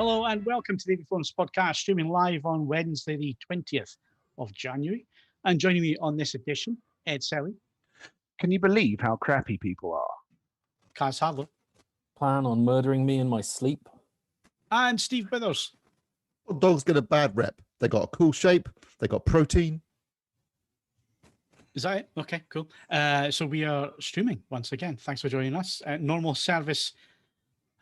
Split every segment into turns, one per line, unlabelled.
Hello and welcome to the AV Forums podcast, streaming live on Wednesday, the 20th of January. And joining me on this edition, Ed Selly.
Can you believe how crappy people are?
Kaz Hadler.
Plan on murdering me in my sleep.
And Steve Withers.
Well, dogs get a bad rep. They got a cool shape. They got protein.
Is that it? Okay, cool. So we are streaming once again. Thanks for joining us. Normal service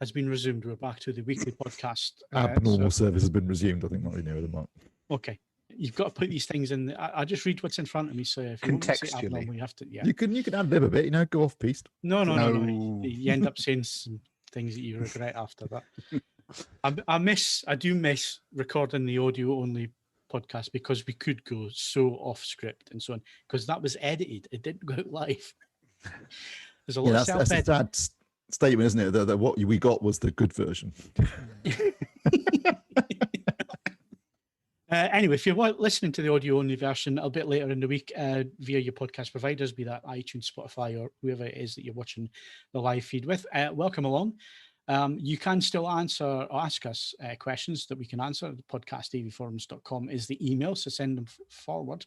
has been resumed. We're back to the weekly podcast.
Abnormal service has been resumed. I think might be nearer the mark.
Okay. You've got to put these things in. I just read what's in front of me. So if you want to say abnormal, you have to. Yeah.
You can ad lib a bit. Go off piste.
No. You end up saying some things that you regret after that. I do miss recording the audio only podcast because we could go so off script and so on because that was edited. It didn't go out live. There's a lot of self-edit.
That's a sad statement, isn't it? That what we got was the good version.
Anyway, if you're listening to the audio only version a bit later in the week via your podcast providers, be that iTunes, Spotify, or whoever it is that you're watching the live feed with, welcome along. You can still answer or ask us questions that we can answer. The podcastvforums.com is the email, so send them forward.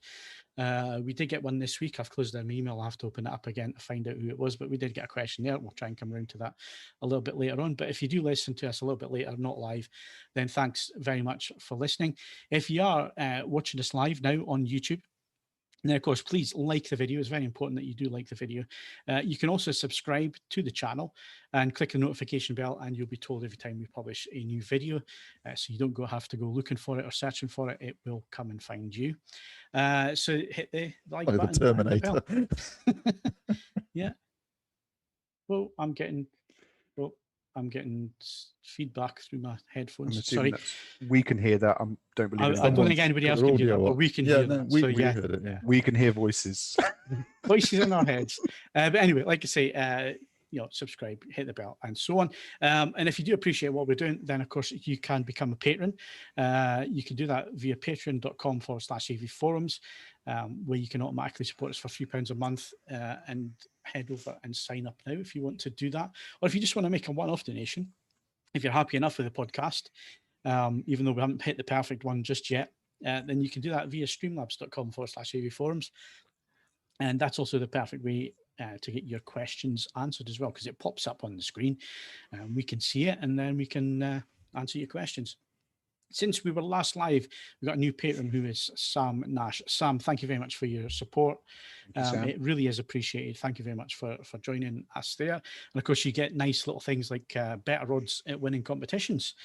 We did get one this week. I've closed down my email. I'll have to open it up again to find out who it was, but we did get a question there. We'll try and come around to that a little bit later on. But if you do listen to us a little bit later, not live, then thanks very much for listening. If you are watching us live now on YouTube, now, of course, please like the video. It's very important that you do like the video. You can also subscribe to the channel and click the notification bell, and you'll be told every time we publish a new video. So you don't have to go looking for it or searching for it. It will come and find you. So hit the like button.
The Terminator.
Yeah. Well, I'm getting feedback through my headphones. Sorry,
we can hear that. Don't believe it.
I don't think anybody else can hear that, but we can hear that.
We heard it. Yeah.
We can hear voices.
Voices in our heads. But anyway, like I say, subscribe, hit the bell, and so on. And if you do appreciate what we're doing, then of course you can become a patron. You can do that via patreon.com/AVforums, where you can automatically support us for £3 a month, and head over and sign up now if you want to do that. Or if you just want to make a one-off donation, if you're happy enough with the podcast, even though we haven't hit the perfect one just yet, then you can do that via streamlabs.com/AVforums. And that's also the perfect way to get your questions answered as well, because it pops up on the screen and we can see it, and then we can answer your questions. Since we were last live, we've got a new patron who is Sam Nash. Sam, thank you very much for your support. It really is appreciated. Thank you very much for joining us there. And of course, you get nice little things like better odds at winning competitions.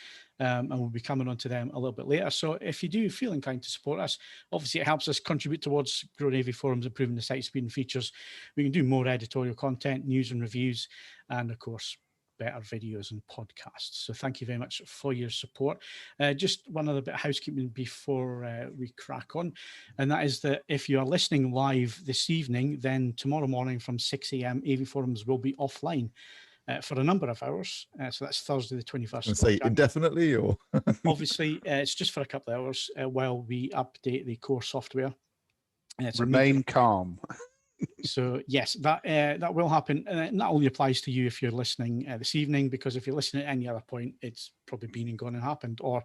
And we'll be coming on to them a little bit later. So if you do feel inclined to support us, obviously it helps us contribute towards growing AV Forums, improving the site speed and features. We can do more editorial content, news and reviews, and of course, better videos and podcasts. So thank you very much for your support. Just one other bit of housekeeping before we crack on, and that is that if you are listening live this evening, then tomorrow morning from 6 a.m. AV Forums will be offline for a number of hours. So that's Thursday the 21st.
Say indefinitely, or
obviously it's just for a couple of hours while we update the core software.
Remain calm.
So yes, that will happen. And that only applies to you if you're listening this evening, because if you're listening at any other point, it's probably been and gone and happened. Or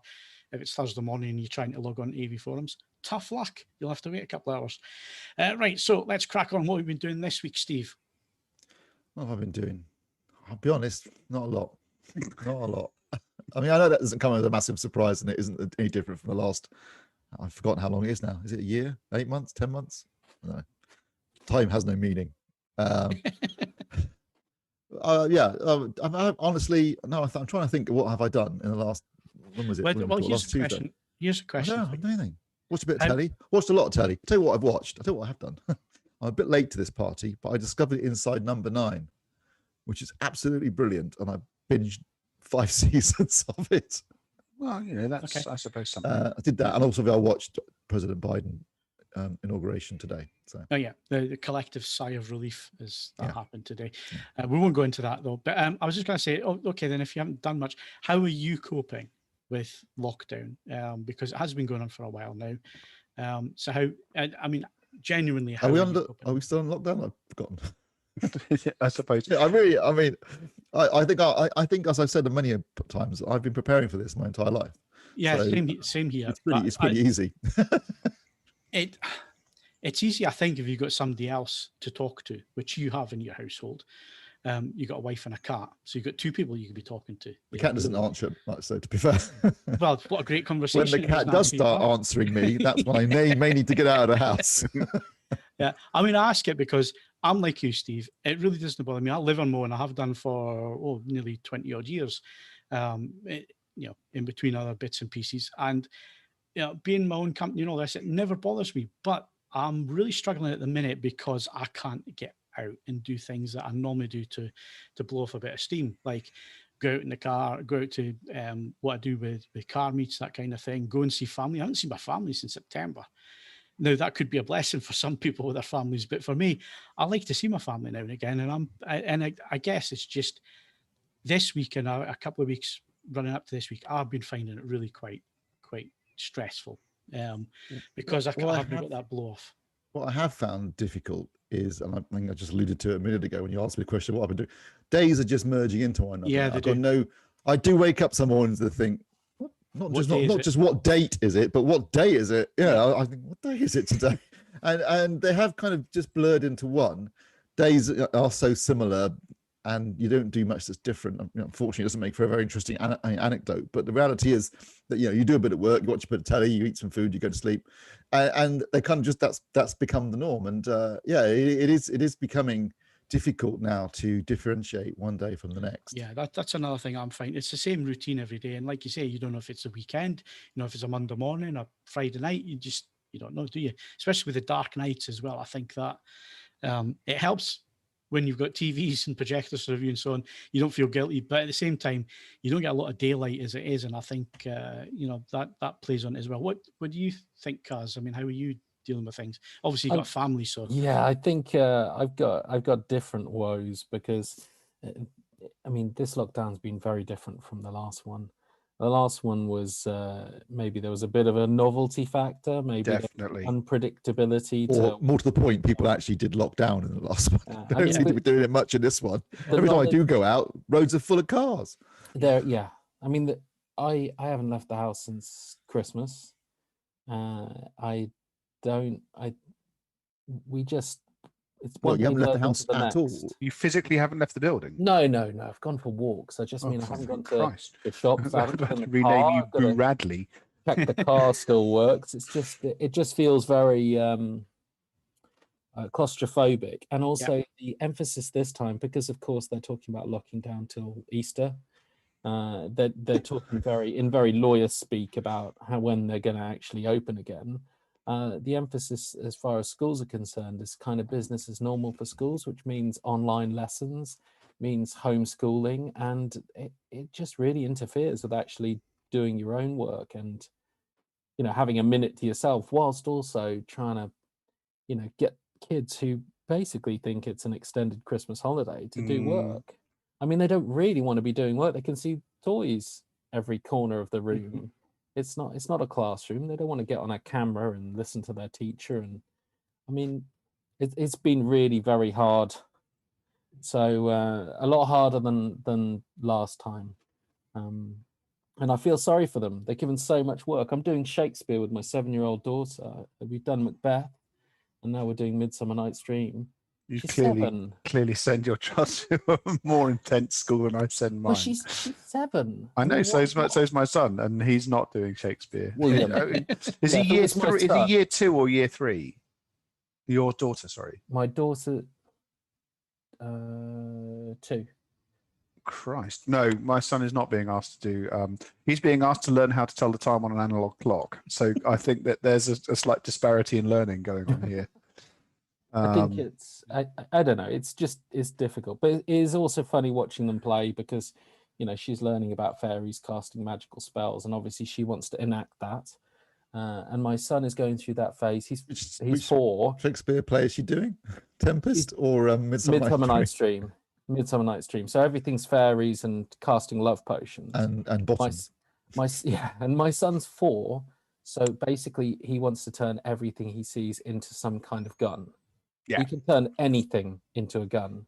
if it's Thursday morning and you're trying to log on to AV Forums, tough luck. You'll have to wait a couple of hours. Right, so let's crack on. What have we been doing this week, Steve?
What have I been doing? I'll be honest, not a lot. Not a lot. I mean, I know that doesn't come as a massive surprise, and it isn't any different from the last. I've forgotten how long it is now. Is it a year? 8 months? 10 months? No. Time has no meaning. Honestly, no. I'm trying to think. What have I done in the last? When was it?
Well, here's a question.
I don't know anything. Watched a bit of telly. Watched a lot of telly. Tell you what I've watched. I tell you what I have done. I'm a bit late to this party, but I discovered Inside Number 9, which is absolutely brilliant, and I binged 5 seasons of it.
Well, that's okay. I suppose something.
I did that, and also I watched President Biden inauguration today. So
the collective sigh of relief as that happened today. We won't go into that though, but I was just going to say, okay, then if you haven't done much, how are you coping with lockdown? Because it has been going on for a while now. So how, I mean, genuinely, how
are we still on lockdown? I've forgotten.
I suppose.
Yeah, I mean, I think, as I've said many times, I've been preparing for this my entire life.
Yeah,
So
same here.
It's pretty easy.
It's easy, I think, if you've got somebody else to talk to, which you have in your household. You've got a wife and a cat, so you've got two people you could be talking to.
The cat doesn't answer much, so to be fair.
Well, what a great conversation.
When the cat does start answering me, that's when I may need to get out of the house.
Yeah, I mean, I ask it because I'm like you, Steve. It really doesn't bother me. I live on Moan. I have done for nearly 20 odd years, in between other bits and pieces. And being my own company and all this, it never bothers me. But I'm really struggling at the minute because I can't get out and do things that I normally do to blow off a bit of steam, like go out in the car, go out to what I do with car meets, that kind of thing, go and see family. I haven't seen my family since September. Now, that could be a blessing for some people with their families, but for me, I like to see my family now and again. And I guess it's just this week and a couple of weeks running up to this week, I've been finding it really quite stressful because I haven't got that blow off.
What I have found difficult is, and I think I just alluded to it a minute ago when you asked me a question, what I've been doing. Days are just merging into one another.
Yeah,
I do wake up some mornings to think, not just what date is it, but what day is it? Yeah, I think, what day is it today? And they have kind of just blurred into one. Days are so similar, and you don't do much that's different. Unfortunately, it doesn't make for a very interesting anecdote. But the reality is that you do a bit of work, you watch a bit of telly, you eat some food, you go to sleep, and they kind of just that's become the norm. And it is becoming difficult now to differentiate one day from the next.
Yeah, that's another thing I'm finding. It's the same routine every day, and like you say, you don't know if it's a weekend, if it's a Monday morning or Friday night. You don't know, do you? Especially with the dark nights as well. I think that it helps when you've got TVs and projectors to review and so on. You don't feel guilty, but at the same time, you don't get a lot of daylight as it is, and I think that plays on it as well. What do you think, Kaz? I mean, how are you dealing with things? Obviously, you've got a family, so
yeah, I think I've got different woes because I mean, this lockdown's been very different from the last one. The last one was maybe there was a bit of a novelty factor, maybe
definitely
unpredictability.
Or more to the point, people actually did lock down in the last one. They don't seem to be doing it much in this one. Every time I do go out, roads are full of cars.
Yeah. I mean, I haven't left the house since Christmas. It's one
you haven't left the
thing
house at all.
You physically haven't left the building?
No. I've gone for walks. I just mean I haven't gone to the shops. I haven't done the
rename you
car.
Boo Radley.
Check the car still works. It just feels very claustrophobic, and also the emphasis this time, because of course they're talking about locking down till Easter. They're talking in very lawyer speak about when they're going to actually open again. The emphasis as far as schools are concerned is kind of business as normal for schools, which means online lessons, means homeschooling, and it just really interferes with actually doing your own work and having a minute to yourself, whilst also trying to get kids who basically think it's an extended Christmas holiday to do work. I mean, they don't really want to be doing work. They can see toys every corner of the room. It's not a classroom. They don't want to get on a camera and listen to their teacher. And I mean, it's been really very hard. So a lot harder than last time. And I feel sorry for them. They're given so much work. I'm doing Shakespeare with my 7-year-old daughter. We've done Macbeth, and now we're doing Midsummer Night's Dream.
You
she's
clearly send your child to a more intense school than I send mine.
Well, she's 7.
I know. So's my son, and he's not doing Shakespeare.
Well,
is he year 3? Is he year 2 or year 3? Your daughter, sorry.
My daughter, 2.
Christ, no, my son is not being asked to do. He's being asked to learn how to tell the time on an analog clock. So I think that there's a slight disparity in learning going on here.
I think it's I don't know. It's difficult, but it is also funny watching them play because she's learning about fairies casting magical spells, and obviously she wants to enact that. And my son is going through that phase. He's 4.
Shakespeare play is she doing? Tempest or Midsummer
Night's Dream? Midsummer Night's Dream. So everything's fairies and casting love potions.
And bottom.
And my son's 4. So basically, he wants to turn everything he sees into some kind of gun. Yeah. You can turn anything into a gun.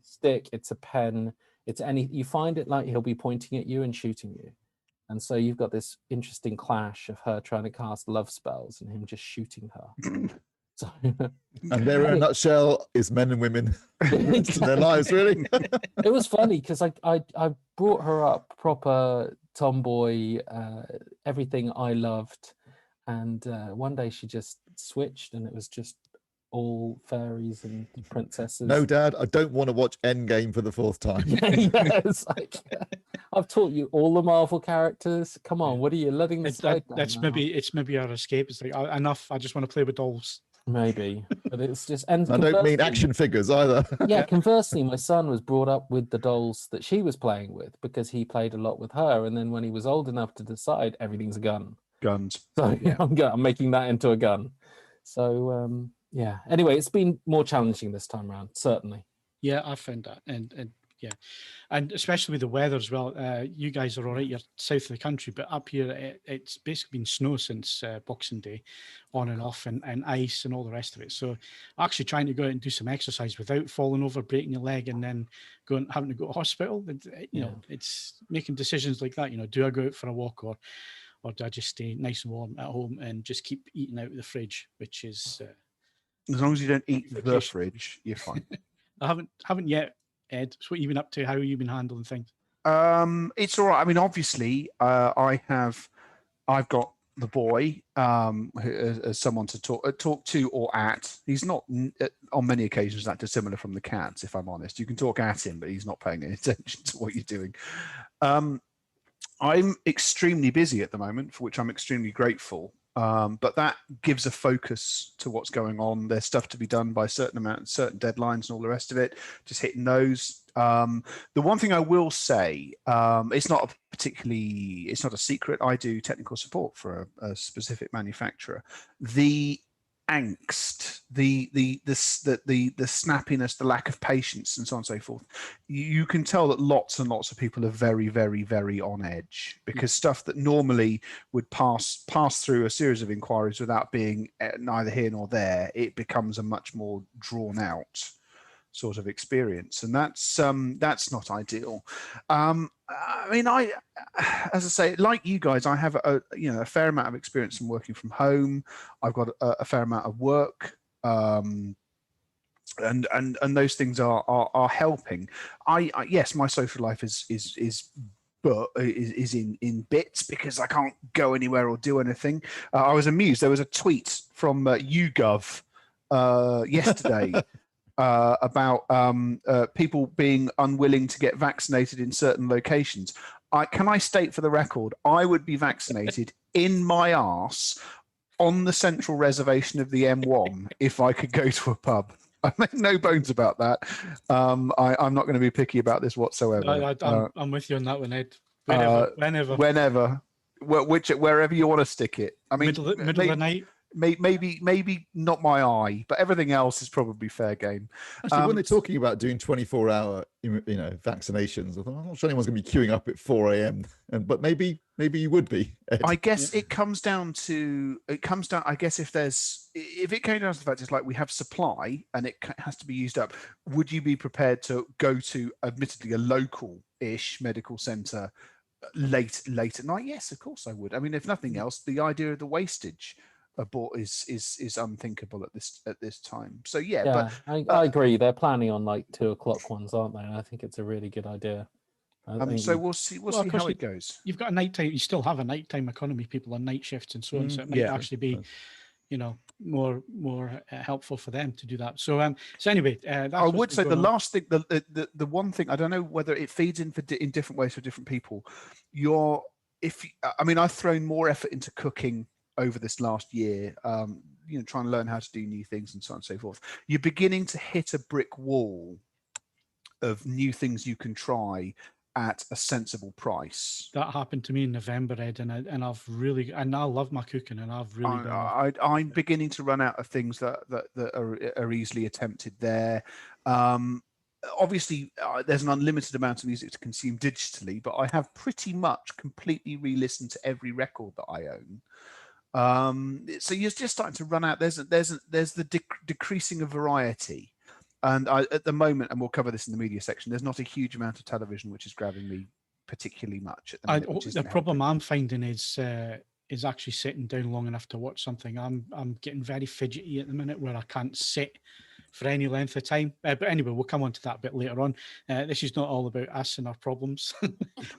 Stick, it's a pen, you find it like he'll be pointing at you and shooting you. And so you've got this interesting clash of her trying to cast love spells and him just shooting her. So,
and there in a nutshell is men and women to their lives, really.
It was funny because I brought her up proper tomboy, everything I loved, and one day she just switched and it was just all fairies and princesses.
No, Dad, I don't want to watch Endgame for the 4th time.
Yes, I've taught you all the Marvel characters. Come on, what are you letting this go?
It's maybe our escape. It's like enough. I just want to play with dolls.
Maybe, but it's just. And
I don't mean action figures either.
Yeah, conversely, my son was brought up with the dolls that she was playing with because he played a lot with her, and then when he was old enough to decide, everything's a gun.
Guns.
So yeah, I'm making that into a gun. So yeah. Anyway, it's been more challenging this time around, certainly.
Yeah, I found that, and yeah, and especially with the weather as well. You guys are all right. You're south of the country, but up here it's basically been snow since Boxing Day, on and off, and ice and all the rest of it. So actually trying to go out and do some exercise without falling over, breaking your leg, and then having to go to hospital. You know, it's making decisions like that. You know, do I go out for a walk or do I just stay nice and warm at home and just keep eating out of the fridge, which is
as long as you don't eat the fridge, you're fine.
I haven't yet. Ed, so what you've been up to? How have you been handling things?
It's all right. I mean, obviously, I've got the boy as someone to talk to or at. He's not on many occasions that dissimilar from the cats, if I'm honest. You can talk at him, but he's not paying any attention to what you're doing. I'm extremely busy at the moment, for which I'm extremely grateful. But that gives a focus to what's going on. There's stuff to be done by certain deadlines and all the rest of it, just hitting those. The one thing I will say, it's not a secret. I do technical support for a specific manufacturer. The angst, the snappiness, the lack of patience, and so on and so forth. You can tell that lots and lots of people are very, very, very on edge because stuff that normally would pass through a series of inquiries without being neither here nor there, it becomes a much more drawn out sort of experience, and that's not ideal. I mean, as I say, like you guys, I have a fair amount of experience in working from home. I've got a fair amount of work, and those things are helping. Yes, my social life is in bits because I can't go anywhere or do anything. I was amused. There was a tweet from YouGov yesterday. About people being unwilling to get vaccinated in certain locations. Can I state for the record, I would be vaccinated in my arse on the central reservation of the M1 if I could go to a pub. I make no bones about that. I'm not going to be picky about this whatsoever.
I'm with you on that one, Ed. Whenever,
wherever you want to stick it. I mean,
middle of the night.
Maybe not my eye, but everything else is probably fair game.
Actually, when they're talking about doing 24-hour, vaccinations, I'm not sure anyone's going to be queuing up at 4 a.m. But maybe you would be. Ed.
I guess it comes down. I guess if it came down to the fact it's like we have supply and it has to be used up. Would you be prepared to go to, admittedly, a local-ish medical centre late at night? Yes, of course I would. I mean, if nothing else, the idea of the wastage is unthinkable at this time. So yeah, but
I agree. They're planning on like 2 o'clock ones, aren't they? And I think it's a really good idea.
So we'll see how it goes.
You've got a nighttime. You still have a nighttime economy. People on night shifts and so on. So it might actually be, more helpful for them to do that. So anyway,
I would say the last thing, the one thing, I don't know whether it feeds in in different ways for different people. I've thrown more effort into cooking over this last year, trying to learn how to do new things and so on and so forth. You're beginning to hit a brick wall of new things you can try at a sensible price.
That happened to me in November, Ed, and I love my cooking, and
I'm beginning to run out of things that are easily attempted there. Obviously, there's an unlimited amount of music to consume digitally, but I have pretty much completely re-listened to every record that I own. So you're just starting to run out. There's the decreasing of variety, And at the moment, and we'll cover this in the media section, there's not a huge amount of television which is grabbing me particularly much at the minute.
The problem I'm finding is actually sitting down long enough to watch something. I'm getting very fidgety at the minute where I can't sit for any length of time. But anyway, we'll come on to that a bit later on. This is not all about us and our problems. But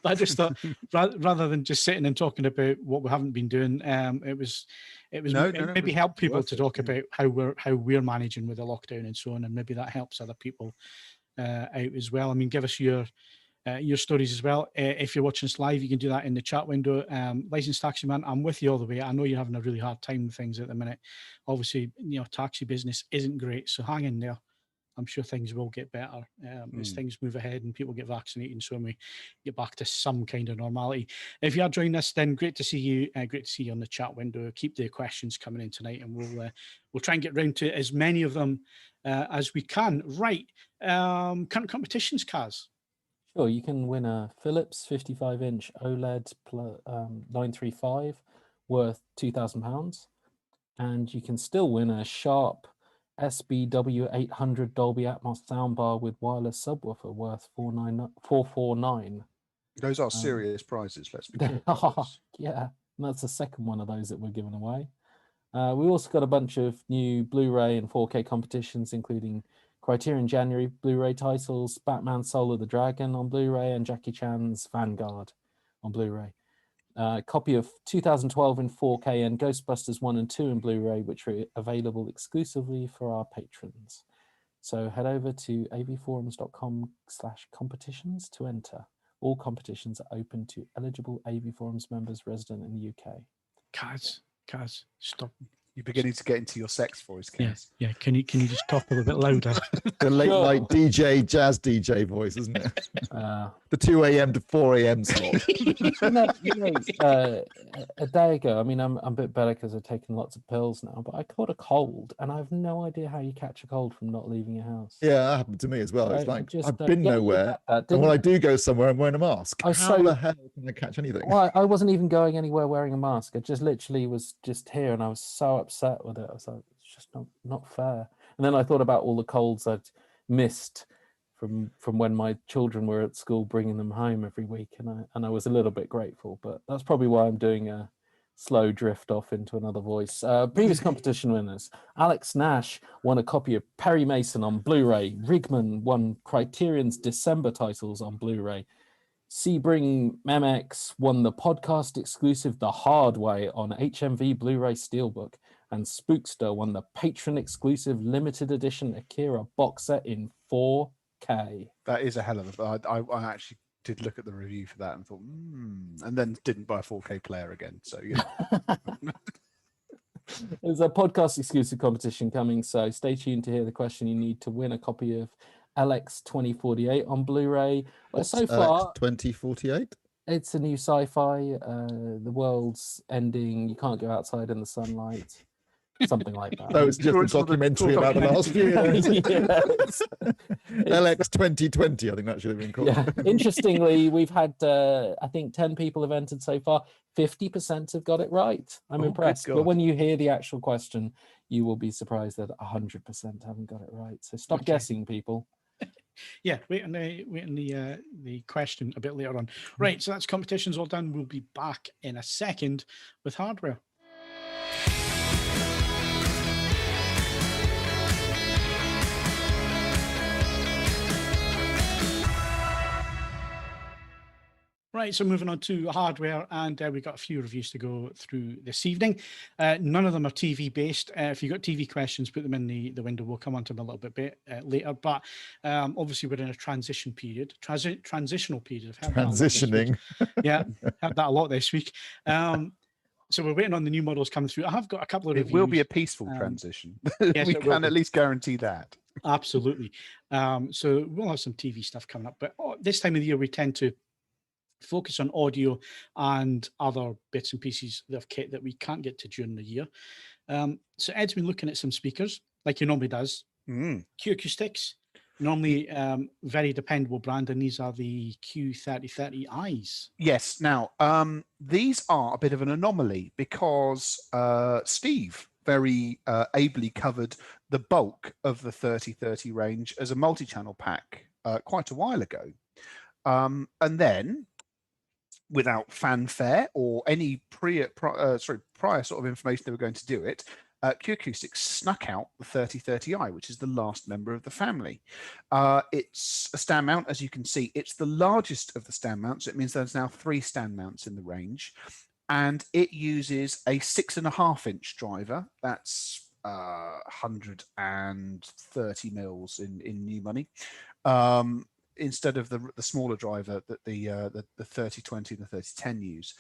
I just thought rather than just sitting and talking about what we haven't been doing, it was maybe help people to talk about how we're managing with the lockdown and so on, and maybe that helps other people out as well. I mean, give us your stories as well. If you're watching us live, you can do that in the chat window. Licensed Taxi Man, I'm with you all the way. I know you're having a really hard time with things at the minute. Obviously, taxi business isn't great, so hang in there. I'm sure things will get better as things move ahead and people get vaccinated and so on, we get back to some kind of normality. If you are joining us, then great to see you. Great to see you on the chat window. Keep the questions coming in tonight, and we'll try and get round to as many of them as we can. Right, current competitions, Kaz.
Sure, you can win a Philips 55-inch OLED 935 worth £2,000, and you can still win a Sharp SBW 800 Dolby Atmos soundbar with wireless subwoofer worth $449.
Those are serious prizes. Let's be clear.
Yeah, and that's the second one of those that we're giving away. We also got a bunch of new Blu-ray and 4K competitions, including Criterion January Blu-ray titles, Batman Soul of the Dragon on Blu-ray, and Jackie Chan's Vanguard on Blu-ray. A copy of 2012 in 4K and Ghostbusters 1 and 2 in Blu-ray, which are available exclusively for our patrons. So head over to avforums.com/competitions to enter. All competitions are open to eligible AV Forums members resident in the UK.
Kaz, stop.
You're beginning to get into your sex voice, Kaz.
Yeah. Can you just talk a little bit louder?
The late night DJ, jazz DJ voice, isn't it? The 2 a.m. to 4 a.m. slot.
A day ago, I mean, I'm a bit better because I've taken lots of pills now, but I caught a cold, and I have no idea how you catch a cold from not leaving your house.
Yeah, that happened to me as well. It's like, I've been nowhere, and when I do go somewhere, I'm wearing a mask. How the hell can I catch anything?
Well, I wasn't even going anywhere wearing a mask. I just literally was just here, and I was so upset with it. I was like, it's just not fair. And then I thought about all the colds I'd missed from when my children were at school, bringing them home every week, and I was a little bit grateful. But that's probably why I'm doing a slow drift off into another voice. Previous competition winners: Alex Nash won a copy of Perry Mason on Blu-ray. Rigman won Criterion's December titles on Blu-ray. Sebring Memex won the podcast exclusive The Hard Way on HMV Blu-ray Steelbook, and Spookster won the patron exclusive limited edition Akira box set in 4K.
That is a hell of a. I actually did look at the review for that and thought, and then didn't buy a 4K player again. So
There's a podcast exclusive competition coming, so stay tuned to hear the question you need to win a copy of LX 2048 on Blu-ray. Well, so far,
2048.
It's a new sci-fi. The world's ending. You can't go outside in the sunlight. Something like that.
That was just a documentary about the last few years. LX 2020, I think that should have been called.
Yeah. Interestingly, we've had, I think 10 people have entered so far. 50% have got it right. I'm impressed. But when you hear the actual question, you will be surprised that 100% haven't got it right. So stop guessing, people.
Yeah, wait on the question a bit later on. Right, so that's competitions all done. We'll be back in a second with hardware. Right, so moving on to hardware, and we've got a few reviews to go through this evening. None of them are TV based. If you've got TV questions, put them in the window. We'll come on to them a little bit later. But obviously, we're in a transition period, transitional period.
Transitioning.
Yeah, had that a lot this week. So we're waiting on the new models coming through. I have got a couple of reviews.
It will be a peaceful transition.
Yes,
we can at least guarantee that.
Absolutely. So we'll have some TV stuff coming up. But this time of the year, we tend to focus on audio and other bits and pieces of kit that we can't get to during the year. So Ed's been looking at some speakers, like he normally does. Q Acoustics, normally very dependable brand, and these are the Q3030i's.
Yes. Now, these are a bit of an anomaly because Steve very ably covered the bulk of the 3030 range as a multi-channel pack quite a while ago. And then, without fanfare or any prior sort of information they were going to do it, Q Acoustics snuck out the 3030i, which is the last member of the family. It's a stand mount, as you can see. It's the largest of the stand mounts. It means there's now 3 stand mounts in the range, and it uses a 6.5-inch driver. That's 130 mils in new money. Instead of the smaller driver that the 3020 and the 3010 use.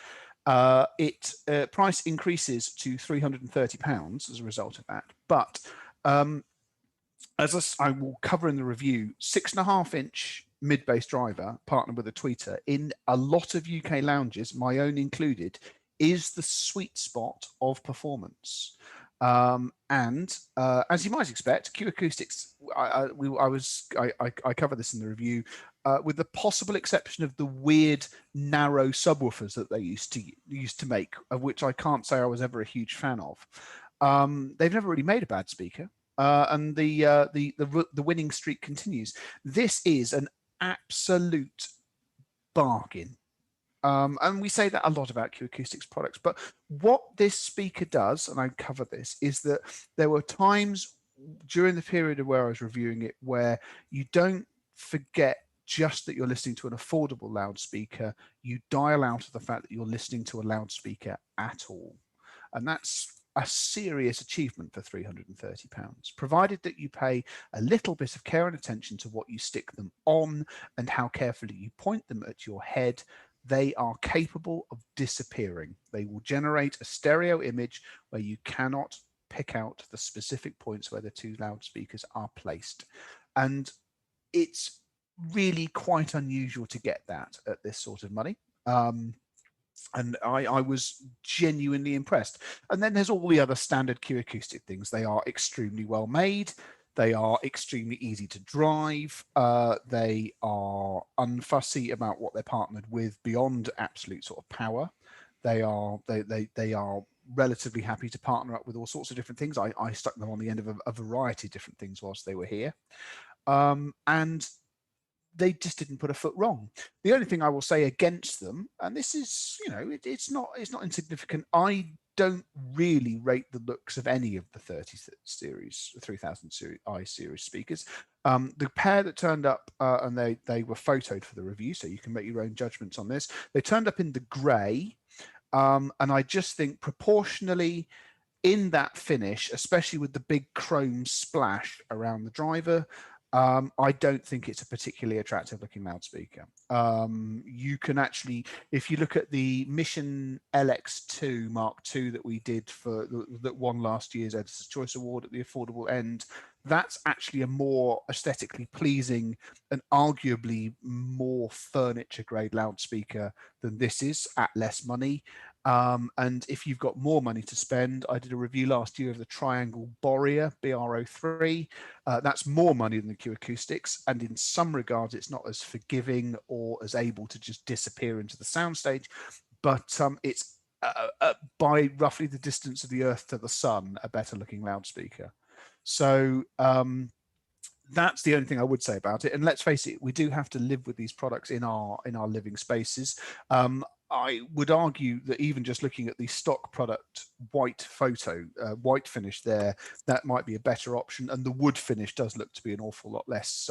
Price increases to £330 as a result of that. But as I will cover in the review, 6.5-inch mid-bass driver partnered with a tweeter in a lot of UK lounges, my own included, is the sweet spot of performance. And as you might expect, Q Acoustics, I cover this in the review, with the possible exception of the weird narrow subwoofers that they used to make, of which I can't say I was ever a huge fan of. They've never really made a bad speaker, and the winning streak continues. This is an absolute bargain. And we say that a lot about Q Acoustics products, but what this speaker does, and I cover this, is that there were times during the period of where I was reviewing it where you don't forget just that you're listening to an affordable loudspeaker. You dial out of the fact that you're listening to a loudspeaker at all. And that's a serious achievement for £330, provided that you pay a little bit of care and attention to what you stick them on and how carefully you point them at your head. They are capable of disappearing. They will generate a stereo image where you cannot pick out the specific points where the 2 loudspeakers are placed. And it's really quite unusual to get that at this sort of money. And I was genuinely impressed. And then there's all the other standard Q Acoustic things. They are extremely well made. They are extremely easy to drive. They are unfussy about what they're partnered with beyond absolute sort of power. They are relatively happy to partner up with all sorts of different things. I stuck them on the end of a variety of different things whilst they were here. And they just didn't put a foot wrong. The only thing I will say against them, and this is, it's not insignificant. I don't really rate the looks of any of the 3000i series speakers. The pair that turned up, and they were photoed for the review, so you can make your own judgments on this. They turned up in the grey, and I just think proportionally in that finish, especially with the big chrome splash around the driver, I don't think it's a particularly attractive looking loudspeaker. You can actually, if you look at the Mission LX2 Mark II that we did that won last year's Editor's Choice Award at the affordable end, that's actually a more aesthetically pleasing and arguably more furniture grade loudspeaker than this is at less money. And if you've got more money to spend, I did a review last year of the Triangle Borea BR03. That's more money than the Q Acoustics, and in some regards, it's not as forgiving or as able to just disappear into the soundstage, but it's by roughly the distance of the Earth to the Sun, a better looking loudspeaker. So that's the only thing I would say about it. And let's face it, we do have to live with these products in our living spaces. I would argue that even just looking at the stock product white finish there, that might be a better option. And the wood finish does look to be an awful lot less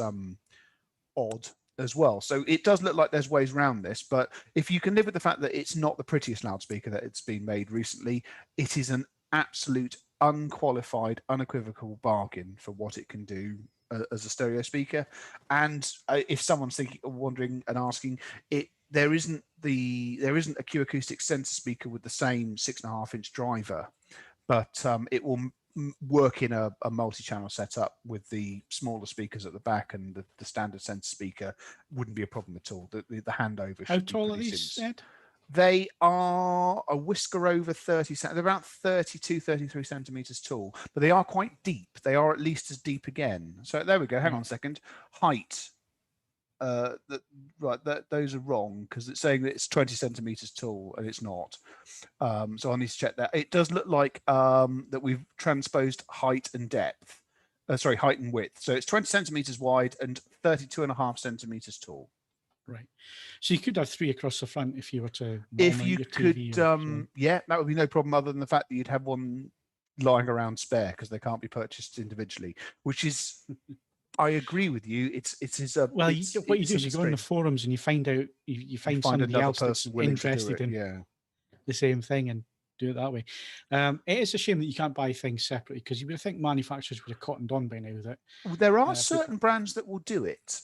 odd as well. So it does look like there's ways around this, but if you can live with the fact that it's not the prettiest loudspeaker that it's been made recently, it is an absolute unqualified, unequivocal bargain for what it can do as a stereo speaker. And if someone's wondering and asking, there isn't a Q Acoustics center speaker with the same 6.5-inch driver, but it will work in a multi-channel setup with the smaller speakers at the back, and the standard center speaker wouldn't be a problem at all. The handover.
How tall are these, Ed?
They are a whisker over 30 centimeters. They're about 32, 33 centimeters tall, but they are quite deep. They are at least as deep again. So there we go. Hang on a second. Height. those are wrong because it's saying that it's 20 centimeters tall and it's not. So I need to check that. It does look like that we've transposed height and depth. Sorry, height and width. So it's 20 centimeters wide and 32.5 centimeters tall.
Right. So you could have 3 across the front if you were to.
If you
your
could,
TV
yeah, that would be no problem. Other than the fact that you'd have one lying around spare because they can't be purchased individually, which is. I agree with you. What you do is you go on the forums and you find out you find somebody else that's interested in the same thing and do it that way. It is a shame that you can't buy things separately because you would think manufacturers would have cottoned on by now that there are certain brands that will do it.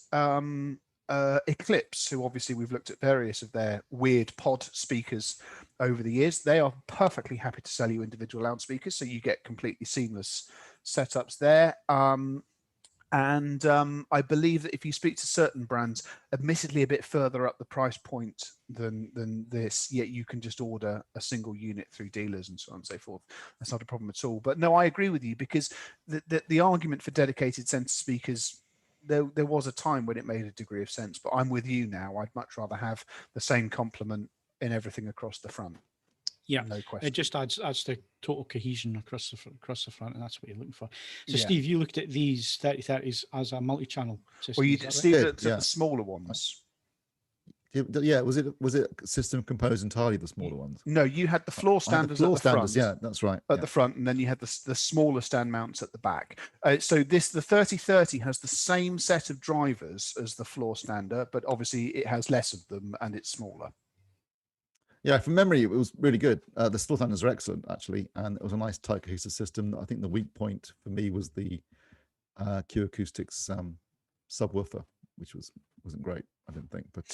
Eclipse, who obviously we've looked at various of their weird pod speakers over the years, they are perfectly happy to sell you individual loudspeakers, so you get completely seamless setups there. And I believe that if you speak to certain brands, admittedly a bit further up the price point than this, yet you can just order a single unit through dealers and so on and so forth. That's not a problem at all. But no, I agree with you because the argument for dedicated center speakers, there was a time when it made a degree of sense, but I'm with you now. I'd much rather have the same complement in everything across the front.
Yeah,
no question.
It just adds to total cohesion across the front, and that's what you're looking for. So, Steve, you looked at these 3030s as a multi-channel system.
Well, you did see the smaller ones.
Yeah, was it system composed entirely the smaller ones?
No, you had the floor standards at the front.
Yeah, that's right.
At the front, and then you had the smaller stand mounts at the back. So the 3030 has the same set of drivers as the floor stander, but obviously it has less of them and it's smaller.
Yeah, from memory, it was really good. The floor standards are excellent, actually, and it was a nice tight cohesive system. I think the weak point for me was the Q Acoustics subwoofer, which wasn't great, I didn't think, but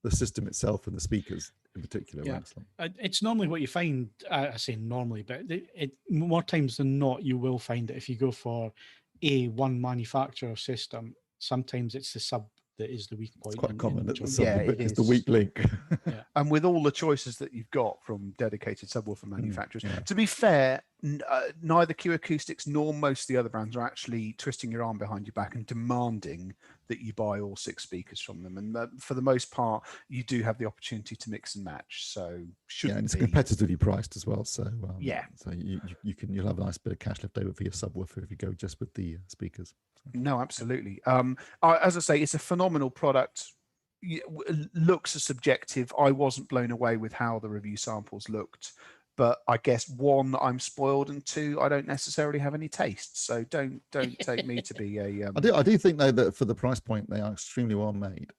the system itself and the speakers in particular were excellent.
It's normally what you find. I say normally, but more times than not, you will find that if you go for one manufacturer system, sometimes it's the sub that is the weak point.
It's quite common that
it's
the weak link.
And with all the choices that you've got from dedicated subwoofer manufacturers, to be fair, neither Q Acoustics nor most of the other brands are actually twisting your arm behind your back and demanding that you buy all 6 speakers from them. And for the most part, you do have the opportunity to mix and match. So
and it's competitively priced as well. So
so
you'll have a nice bit of cash left over for your subwoofer if you go just with the speakers.
No, absolutely. As I say, it's a phenomenal product. Looks are subjective. I wasn't blown away with how the review samples looked, but I guess 1, I'm spoiled, and 2, I don't necessarily have any taste. So don't take me to be a.
I do think though that for the price point, they are extremely well made.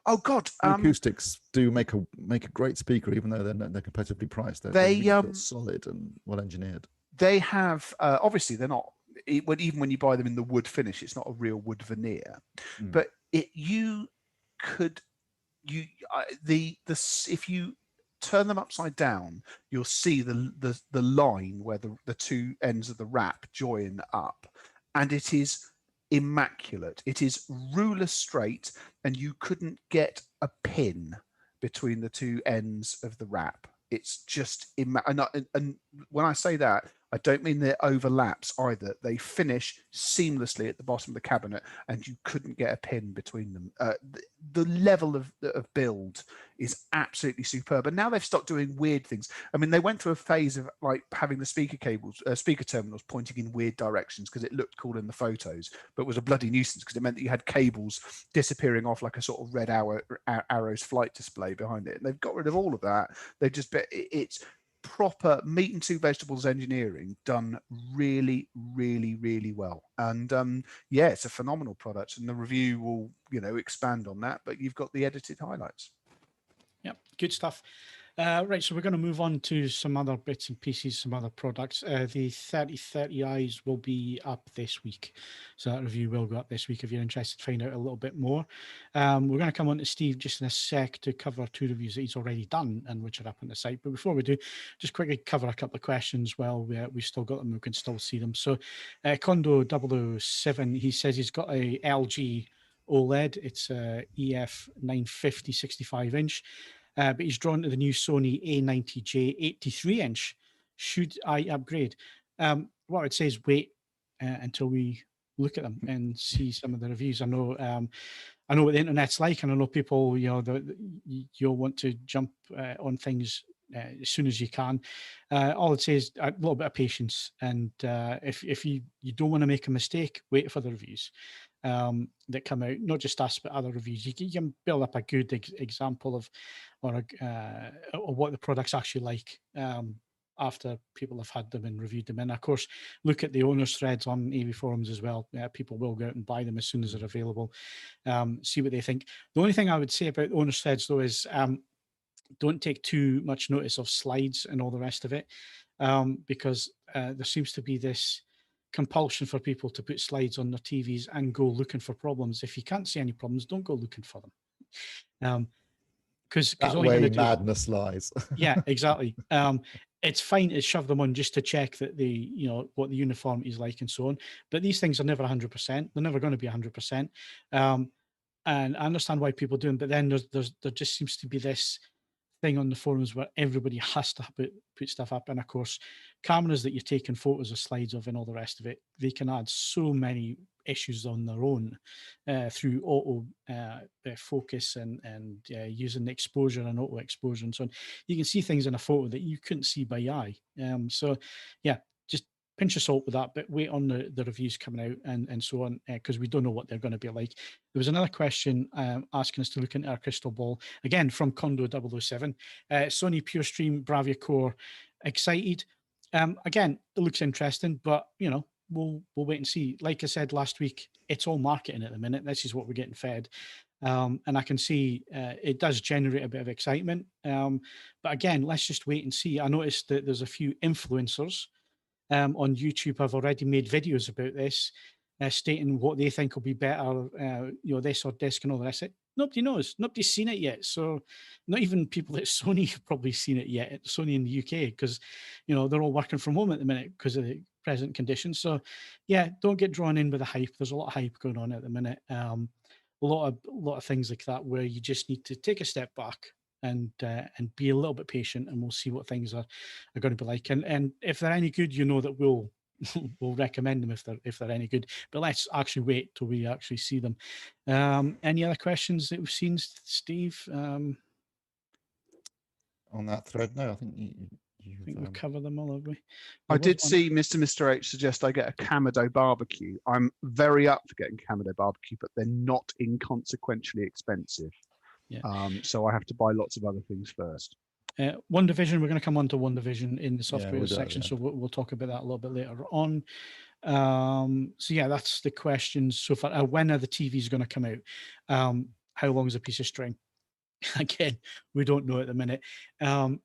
Oh God,
Acoustics do make a great speaker, even though they're competitively priced. They're solid and well engineered.
They have obviously they're not. Even when you buy them in the wood finish, it's not a real wood veneer, but if you turn them upside down, you'll see the line where the 2 ends of the wrap join up, and it is immaculate. It is ruler straight, and you couldn't get a pin between the 2 ends of the wrap. It's just and when I say that, I don't mean there overlaps either. They finish seamlessly at the bottom of the cabinet, and you couldn't get a pin between them. The level of build is absolutely superb. And now they've stopped doing weird things. I mean, they went through a phase of like having the speaker terminals pointing in weird directions because it looked cool in the photos, but it was a bloody nuisance because it meant that you had cables disappearing off like a sort of red arrows flight display behind it. And they've got rid of all of that. They've just it's proper meat and 2 vegetables engineering done really, really, really well. And it's a phenomenal product, and the review will expand on that, but you've got the edited highlights.
Yep, good stuff. Right, so we're going to move on to some other bits and pieces, some other products. The 3030i's will be up this week. So that review will go up this week if you're interested to find out a little bit more. We're going to come on to Steve just in a sec to cover 2 reviews that he's already done and which are up on the site. But before we do, just quickly cover a couple of questions while we've still got them. We can still see them. So Kondo 007, he says he's got a LG OLED. It's a EF 950 65-inch. But he's drawn to the new Sony A90J 83-inch. Should I upgrade? What I would say is wait until we look at them and see some of the reviews. I know I know what the internet's like, and I know people, you'll want to jump on things as soon as you can. All I'd say is a little bit of patience, and if you don't want to make a mistake, wait for the reviews that come out. Not just us, but other reviews. You can build up a good example of or what the product's actually like after people have had them and reviewed them. And of course, look at the owners' threads on AV forums as well. People will go out and buy them as soon as they're available. See what they think. The only thing I would say about owners' threads, though, is don't take too much notice of slides and all the rest of it, because there seems to be this compulsion for people to put slides on their TVs and go looking for problems. If you can't see any problems, don't go looking for them. Because
that way madness lies.
Yeah, exactly. It's fine to shove them on just to check that what the uniformity is like and so on. But these things are never 100%. They're never going to be 100%. And I understand why people do them, but then there just seems to be this thing on the forums where everybody has to put stuff up. And of course, cameras that you're taking photos or slides of and all the rest of it, they can add so many issues on their own through auto focus and using the exposure and auto exposure and so on. You can see things in a photo that you couldn't see by eye. So yeah, just pinch of salt with that, but wait on the reviews coming out and so on, because we don't know what they're going to be like. There was another question asking us to look into our crystal ball, again from Condo 007. Sony PureStream Bravia Core, excited. Again, it looks interesting, but we'll wait and see. Like I said last week, it's all marketing at the minute. This is what we're getting fed. And I can see it does generate a bit of excitement. But again, let's just wait and see. I noticed that there's a few influencers on YouTube have already made videos about this, stating what they think will be better, this or disc and all the rest of it. Nobody knows. Nobody's seen it yet. So not even people at Sony have probably seen it yet, at Sony in the UK, because, they're all working from home at the minute because of the present conditions. So yeah, don't get drawn in with the hype. There's a lot of hype going on at the minute. A lot of things like that where you just need to take a step back and be a little bit patient, and we'll see what things are going to be like. And if they're any good, that we'll recommend them if they're any good. But let's actually wait till we actually see them. Any other questions that we've seen, Steve?
On that thread, no, I think
I think we've covered them all, have we?
I did see Mr. H suggest I get a Kamado barbecue. I'm very up for getting Kamado barbecue, but they're not inconsequentially expensive.
Yeah.
So I have to buy lots of other things first.
Wandavision, we're going to come on to Wandavision in the software section, so we'll talk about that a little bit later on. So yeah, that's the questions so far. When are the TVs going to come out? How long is a piece of string? Again, we don't know at the minute.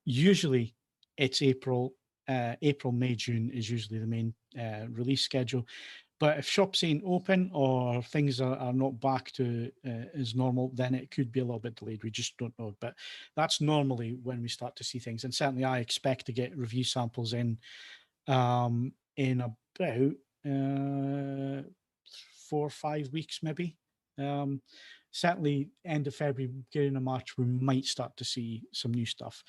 Usually it's April, May, June is usually the main release schedule. But if shops ain't open or things are not back to as normal, then it could be a little bit delayed. We just don't know. But that's normally when we start to see things. And certainly I expect to get review samples in about 4 or 5 weeks, maybe. Certainly end of February, beginning of March, we might start to see some new stuff.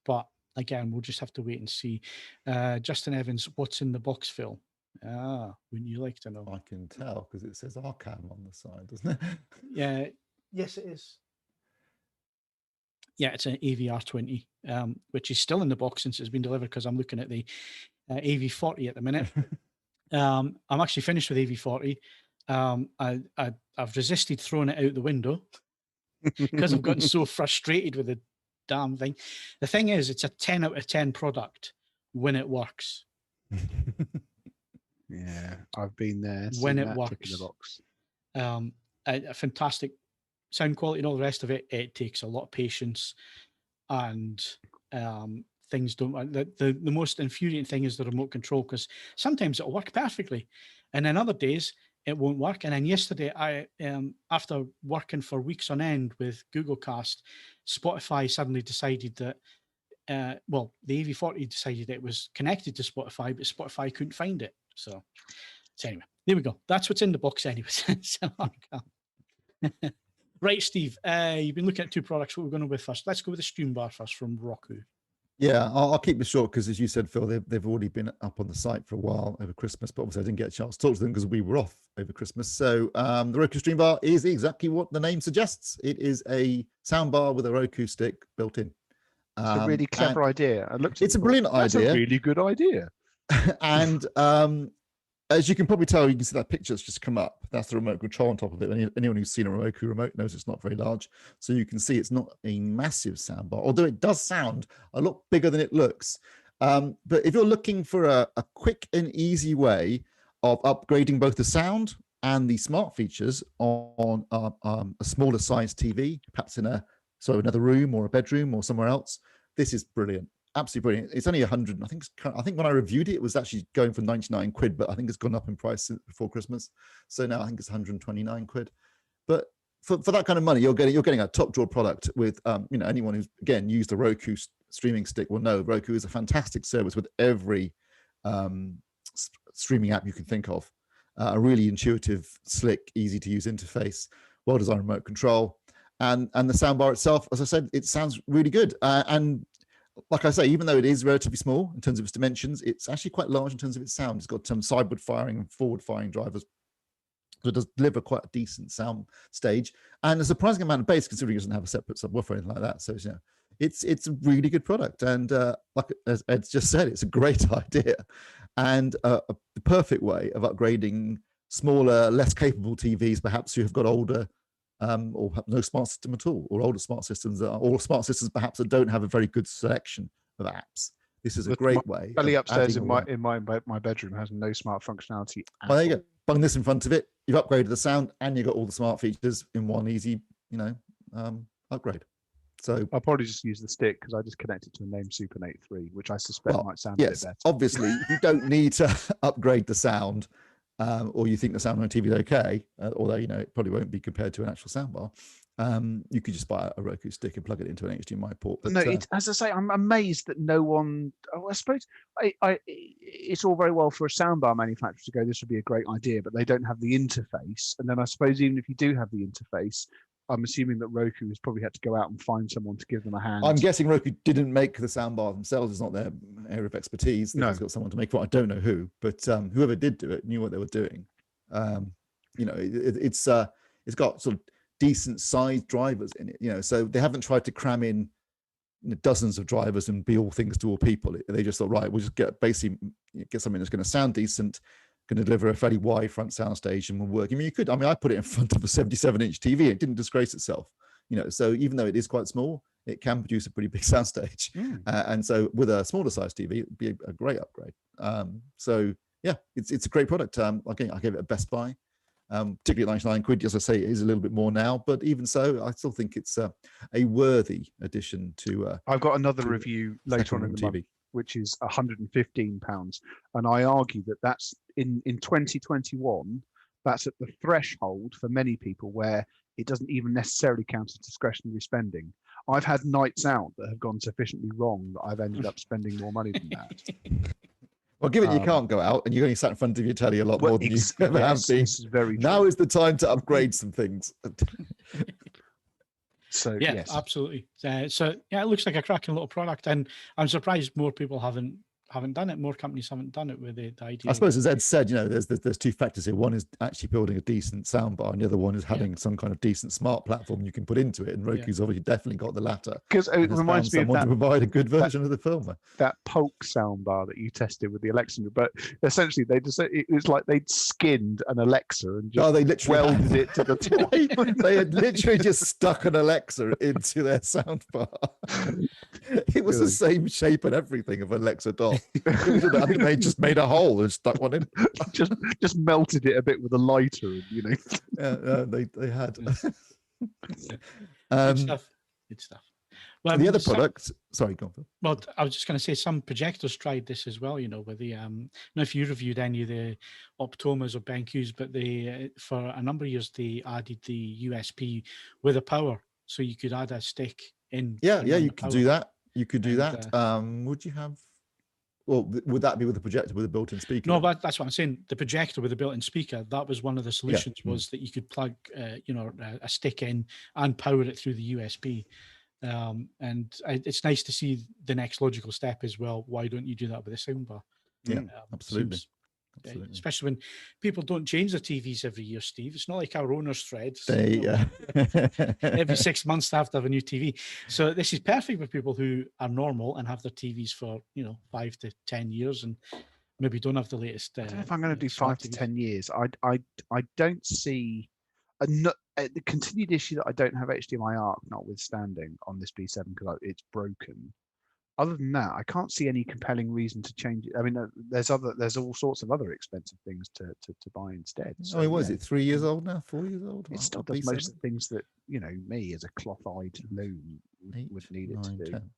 But again, we'll just have to wait and see. Justin Evans, what's in the box, Phil? Wouldn't you like to know?
I can tell because it says Arcam on the side, doesn't it?
Yeah, yes, it is. Yeah, it's an AVR20, which is still in the box since it's been delivered, because I'm looking at the AV40 at the minute. I'm actually finished with AV40. I've resisted throwing it out the window because I've gotten so frustrated with the damn thing. The thing is, it's a 10 out of 10 product when it works.
Yeah, I've been there.
When it works. In the box. A fantastic sound quality and all the rest of it. It takes a lot of patience, and things don't. The most infuriating thing is the remote control, because sometimes it'll work perfectly, and then other days it won't work. And then yesterday, I after working for weeks on end with Google Cast, Spotify suddenly decided that. The AV40 decided it was connected to Spotify, but Spotify couldn't find it. So anyway, there we go. That's what's in the box anyway. Right, Steve, you've been looking at two products. What we're going to go with first? Let's go with the Streambar first from Roku.
Yeah, I'll keep this short because, as you said, Phil, they've already been up on the site for a while over Christmas, but obviously I didn't get a chance to talk to them because we were off over Christmas. So the Roku Streambar is exactly what the name suggests. It is a soundbar with a Roku stick built in.
It's a really clever idea.
It's a brilliant idea.
That's a really good idea.
And as you can probably tell, you can see that picture that's just come up. That's the remote control on top of it. Anyone who's seen a Roku remote knows it's not very large. So you can see it's not a massive soundbar, although it does sound a lot bigger than it looks. But if you're looking for a quick and easy way of upgrading both the sound and the smart features on a smaller size TV, perhaps in another room or a bedroom or somewhere else, this is brilliant. Absolutely brilliant. It's only 100. I think when I reviewed it, it was actually going for 99 quid, but I think it's gone up in price before Christmas. So now I think it's 129 quid. But for that kind of money, you're getting a top drawer product with anyone who's again used a Roku streaming stick will know Roku is a fantastic service with every streaming app you can think of. A really intuitive, slick, easy to use interface, well designed remote control, and the soundbar itself, as I said, it sounds really good. And like I say, even though it is relatively small in terms of its dimensions, it's actually quite large in terms of its sound. It's got some sideward firing and forward firing drivers. So it does deliver quite a decent sound stage and a surprising amount of bass, considering it doesn't have a separate subwoofer or anything like that. So it's a really good product. And like as Ed's just said, it's a great idea and the perfect way of upgrading smaller, less capable TVs, perhaps who have got older or have no smart system at all, or older smart systems, or smart systems perhaps that don't have a very good selection of apps. This is a great way.
Belly upstairs in my bedroom has no smart functionality.
Well, there you go. Bung this in front of it. You've upgraded the sound, and you've got all the smart features in one easy, upgrade. So
I'll probably just use the stick because I just connect it to a name Super 83, which I suspect might sound a bit better.
Obviously, if you don't need to upgrade the sound, or you think the sound on TV is okay, although it probably won't be compared to an actual soundbar, you could just buy a Roku stick and plug it into an HDMI port. But,
as I say, I'm amazed that no one. I suppose it's all very well for a soundbar manufacturer to go, this would be a great idea, but they don't have the interface. And then I suppose even if you do have the interface, I'm assuming that Roku has probably had to go out and find someone to give them a hand.
I'm guessing Roku didn't make the soundbar themselves. It's not their area of expertise. They've got someone to make it. I don't know who, but whoever did do it knew what they were doing. It's got sort of decent sized drivers in it, so they haven't tried to cram in dozens of drivers and be all things to all people. They just thought, right, we'll just get something that's going to sound decent, going to deliver a fairly wide front sound stage and will work. I put it in front of a 77-inch TV. It didn't disgrace itself, so even though it is quite small, it can produce a pretty big sound stage. And so with a smaller size TV, it'd be a great upgrade. So yeah, it's a great product. I gave it a Best Buy, particularly at 99 quid. As I say, it is a little bit more now, but even so, I still think it's a worthy addition to.
I've got another review later on in the month, which is £115, and I argue that that's in 2021. That's at the threshold for many people where it doesn't even necessarily count as discretionary spending. I've had nights out that have gone sufficiently wrong that I've ended up spending more money than that.
Well, given you can't go out and you're only sat in front of your telly a lot more than you ever have been,
this is very
now is the time to upgrade some things.
So
yes, absolutely. So yeah, it looks like a cracking little product, and I'm surprised more people haven't done it. More companies haven't done it with the idea.
I suppose, as Ed said, there's two factors here. One is actually building a decent soundbar, and the other one is having some kind of decent smart platform you can put into it. And Roku's obviously definitely got the latter.
Because it reminds me of that,
to provide a good version of the film.
That Polk soundbar that you tested with the Alexa, but essentially it was like they'd skinned an Alexa and just welded it to the top.
They had literally just stuck an Alexa into their soundbar. It was the same shape and everything of Alexa dot. I think they just made a hole and stuck one in.
just melted it a bit with a lighter, and
they had.
Good stuff. Well,
the other product. Sorry, go on, Phil.
Well, I was just going to say some projectors tried this as well. With the I don't know if you reviewed any of the Optomas or BenQs, but they for a number of years they added the USB with a power, so you could add a stick in.
Yeah, you could do that. You could do that. Would you have? Well, would that be with a projector with a built-in speaker?
No, but that's what I'm saying. The projector with a built-in speaker, that was one of the solutions, was that you could plug, a stick in and power it through the USB. And it's nice to see the next logical step as well. Why don't you do that with a soundbar?
Yeah, absolutely.
Seems, especially when people don't change their TVs every year, Steve. It's not like our owners' threads. Every 6 months they have to have a new TV. So this is perfect for people who are normal and have their TVs for 5 to 10 years and maybe don't have the latest.
I don't know if I'm going to do 5 to 10 years. I don't see the continued issue that I don't have HDMI ARC, notwithstanding, on this B7 because it's broken. Other than that, I can't see any compelling reason to change it. I mean, there's all sorts of other expensive things to buy instead. So,
I mean, what is it? 3 years old now? 4 years old?
It still does most of the things that me as a cloth-eyed loon would need it to do.
10.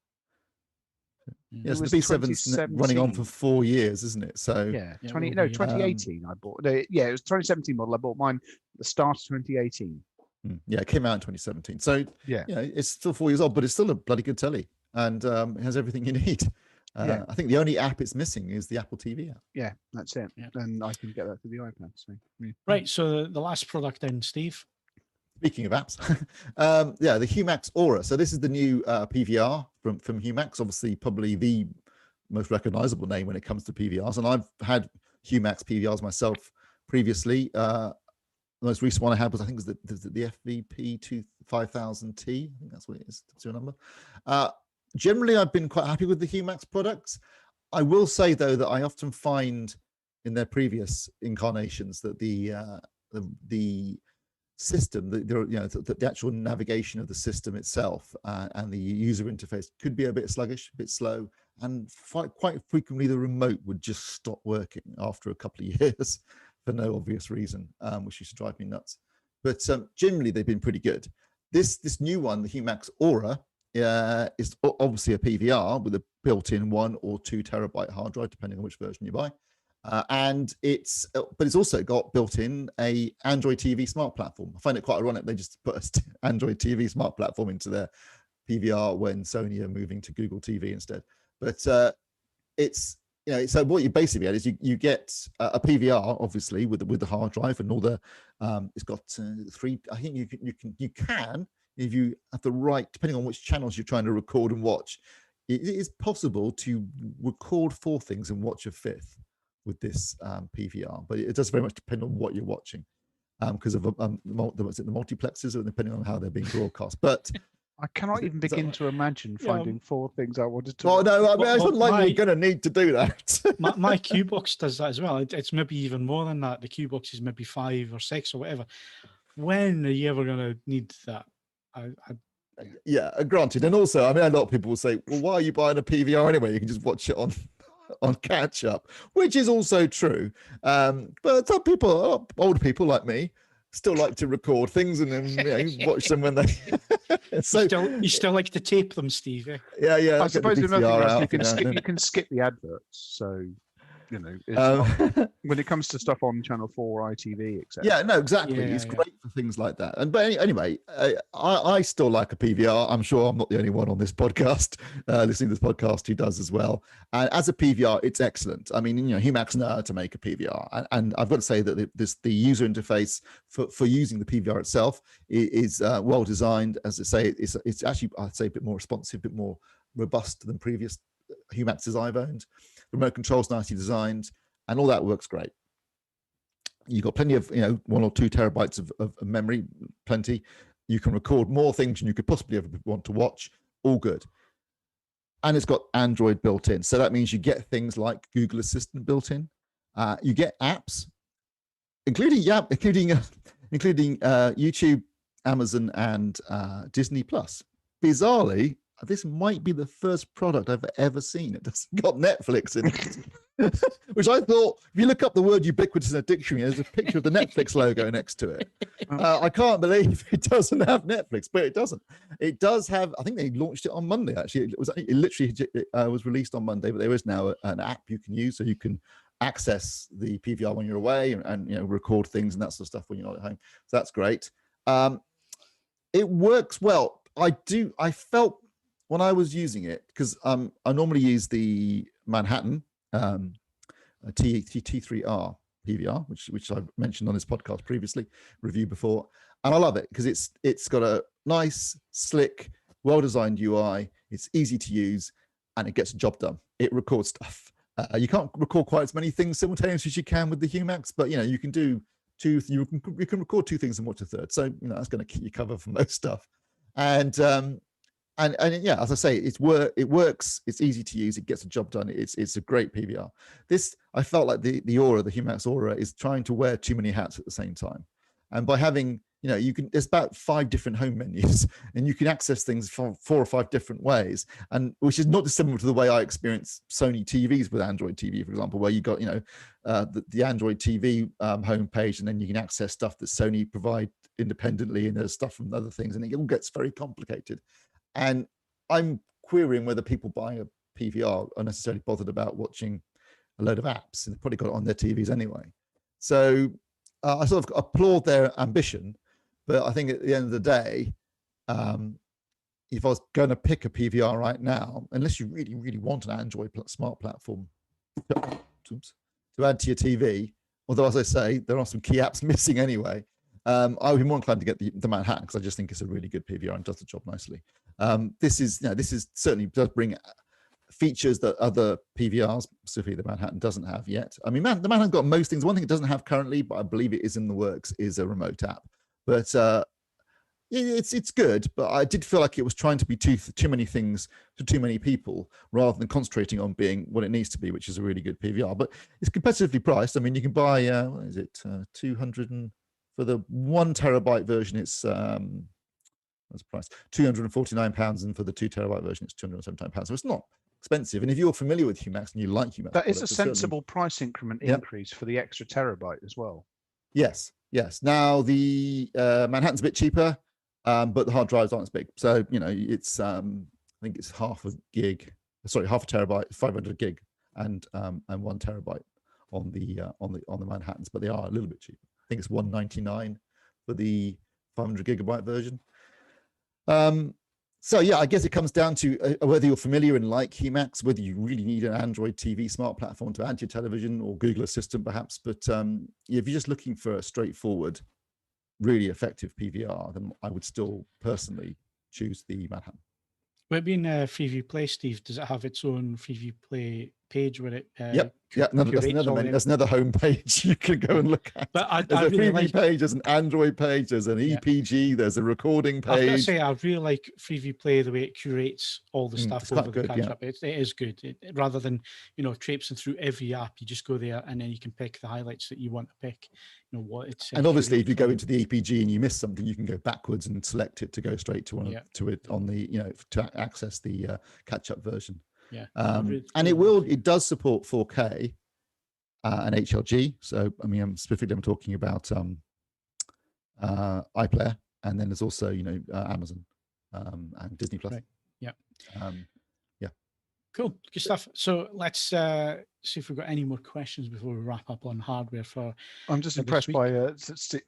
Yes, the B7's running on for 4 years, isn't it? So
2018 I bought. It was 2017 model. I bought mine at the start of 2018.
Yeah, it came out in 2017. So it's still 4 years old, but it's still a bloody good telly. And it has everything you need. I think the only app it's missing is the Apple TV app.
Yeah, that's it. Yeah. And I can get that through the iPad. So,
Right. So the last product then, Steve.
Speaking of apps, the Humax Aura. So this is the new PVR from Humax. Obviously, probably the most recognizable name when it comes to PVRs. And I've had Humax PVRs myself previously. The most recent one I had was, I think, the FVP 5000T. I think that's what it is. That's your number. Generally, I've been quite happy with the Humax products. I will say, though, that I often find in their previous incarnations that the system, the actual navigation of the system itself and the user interface could be a bit sluggish, a bit slow, and quite frequently the remote would just stop working after a couple of years for no obvious reason, which used to drive me nuts. But generally, they've been pretty good. This new one, the Humax Aura, is obviously a PVR with a built-in 1 or 2 terabyte hard drive, depending on which version you buy. But it's also got built-in a Android TV smart platform. I find it quite ironic they just put an Android TV smart platform into their PVR when Sony are moving to Google TV instead. But so what you basically get is you get a PVR, obviously, with the hard drive and all the it's got 3. I think you can if you have the right, depending on which channels you're trying to record and watch, it is possible to record 4 things and watch a 5th with this PVR, but it does very much depend on what you're watching because of the multiplexes, or depending on how they're being broadcast. But
I cannot even begin to imagine finding 4 things I wanted to.
Oh no, I mean, it's not like you're going to need to do that.
my Q box does that as well. It's maybe even more than that. The Q box is maybe 5 or 6 or whatever. When are you ever going to need that?
Yeah, granted. And also, I mean, a lot of people will say, well, why are you buying a PVR anyway? You can just watch it on catch-up, which is also true. But some people, old people like me, still like to record things and then watch them when they. So
you still like to tape them, Steve?
Yeah.
I suppose you can skip the adverts. So when it comes to stuff on Channel 4, ITV, etc.
Yeah, no, exactly. It's great for things like that. But anyway, I still like a PVR. I'm sure I'm not the only one on this podcast, listening to this podcast, who does as well. And as a PVR, it's excellent. I mean, Humax know how to make a PVR, and I've got to say that the user interface for using the PVR itself is well designed. As I say, it's actually, I'd say, a bit more responsive, a bit more robust than previous Humaxes I've owned. The remote control's nicely designed, and all that works great. You've got plenty of 1 or 2 terabytes of memory, plenty. You can record more things than you could possibly ever want to watch. All good. And it's got Android built in, so that means you get things like Google Assistant built in. You get apps, including YouTube, Amazon, and Disney Plus. Bizarrely, this might be the first product I've ever seen that doesn't got Netflix in it. Which I thought, if you look up the word ubiquitous in a dictionary, there's a picture of the Netflix logo next to it. I can't believe it doesn't have Netflix, but it doesn't. It does have, I think they launched it on Monday, actually. It literally was released on Monday, but there is now an app you can use, so you can access the PVR when you're away and record things and that sort of stuff when you're not at home. So that's great. It works well. I felt when I was using it, because I normally use the Manhattan T3R PVR, which I mentioned on this podcast previously, review before, and I love it because it's got a nice, slick, well-designed UI, it's easy to use, and it gets the job done. It records stuff. You can't record quite as many things simultaneously as you can with the Humax, but you can do two. You can record two things and watch a third. So that's going to keep you covered for most stuff. And yeah, as I say, it works. It's easy to use. It gets the job done. It's a great PVR. I felt like the Humax Aura is trying to wear too many hats at the same time. And by having, there's about 5 different home menus, and you can access things from 4 or 5 different ways, and which is not dissimilar to the way I experience Sony TVs with Android TV, for example, where you got, the Android TV homepage, and then you can access stuff that Sony provide independently, and there's stuff from other things, and it all gets very complicated. And I'm querying whether people buying a PVR are necessarily bothered about watching a load of apps, and they've probably got it on their TVs anyway. So I sort of applaud their ambition, but I think at the end of the day, if I was going to pick a PVR right now, unless you really, really want an Android smart platform to add to your TV, although as I say, there are some key apps missing anyway, I would be more inclined to get the Manhattan, because I just think it's a really good PVR and does the job nicely. This is certainly does bring features that other PVRs, specifically the Manhattan, doesn't have yet. I mean, the Manhattan's got most things. One thing it doesn't have currently, but I believe it is in the works, is a remote app. But it's good. But I did feel like it was trying to be too many things to too many people, rather than concentrating on being what it needs to be, which is a really good PVR. But it's competitively priced. I mean, you can buy what is it, 200 and for the 1 terabyte version, it's what's the price? £249, and for the 2 terabyte version, it's £279. So it's not expensive. And if you're familiar with Humax and you like Humax,
that is a sensible price increment increase for the extra terabyte as well.
Yes. Now the Manhattan's a bit cheaper, but the hard drives aren't as big. So it's I think it's half a terabyte, 500 gig, and 1 terabyte on the Manhattans, but they are a little bit cheaper. I think it's $199 for the 500 gigabyte version. So yeah, I guess it comes down to whether you're familiar and like Humax, whether you really need an Android TV smart platform to add to your television, or Google Assistant perhaps. But if you're just looking for a straightforward, really effective PVR, then I would still personally choose the Manhattan.
Will it be in Freeview Play, Steve? Does it have its own Freeview Play page where it?
That's another home page you can go and look at.
But
there's a Freeview page, there's an Android page, there's an EPG, there's a recording page.
I've got to say, I really like Freeview Play, the way it curates all the stuff over the catch-up. It is good. Rather than traipsing through every app, you just go there and then you can pick the highlights that you want to pick. What it's.
And obviously, if you go into the EPG and you miss something, you can go backwards and select it to go straight to it on the to access the catch-up version.
Yeah,
and it does support 4K and HLG. So I mean, I'm talking about iPlayer, and then there's also Amazon and Disney Plus.
Right. Yeah.
Yeah.
Cool, good stuff. So let's see if we've got any more questions before we wrap up on hardware.
I'm just impressed by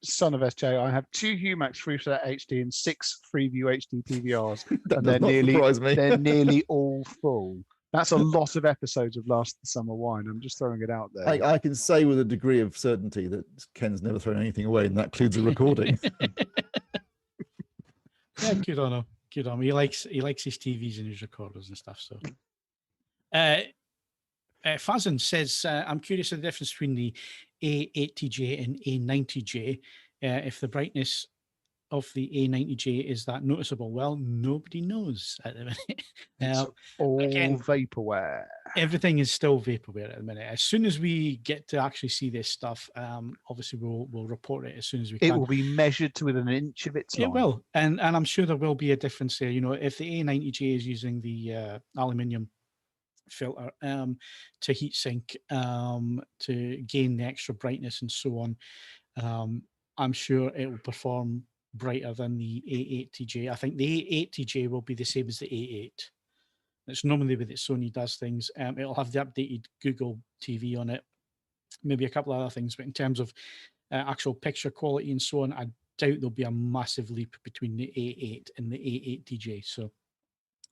son of SJ. I have 2 Humax FreeSat HD and 6 Freeview HD PVRs, and they're nearly all full. That's a lot of episodes of Last Summer Wine. I'm just throwing it out there.
I can say with a degree of certainty that Ken's never thrown anything away, and that includes a recording.
Yeah, good on him. Good on him. He likes his TVs and his recorders and stuff. So, Fazan says, "I'm curious of the difference between the A80J and A90J. If the brightness of the A90J is that noticeable." Well, nobody knows at the minute.
It's all vaporware.
Everything is still vaporware at the minute. As soon as we get to actually see this stuff, obviously we'll report it as soon as we can.
It will be measured to within an inch of its life.
It will, and I'm sure there will be a difference there. If the A90J is using the aluminium filter to heat sink to gain the extra brightness and so on, I'm sure it will perform brighter than the A80J. I think the A80J will be the same as the A8. It's normally the way that Sony does things. It'll have the updated Google TV on it, maybe a couple of other things, but in terms of actual picture quality and so on, I doubt there'll be a massive leap between the A8 and the A80J. So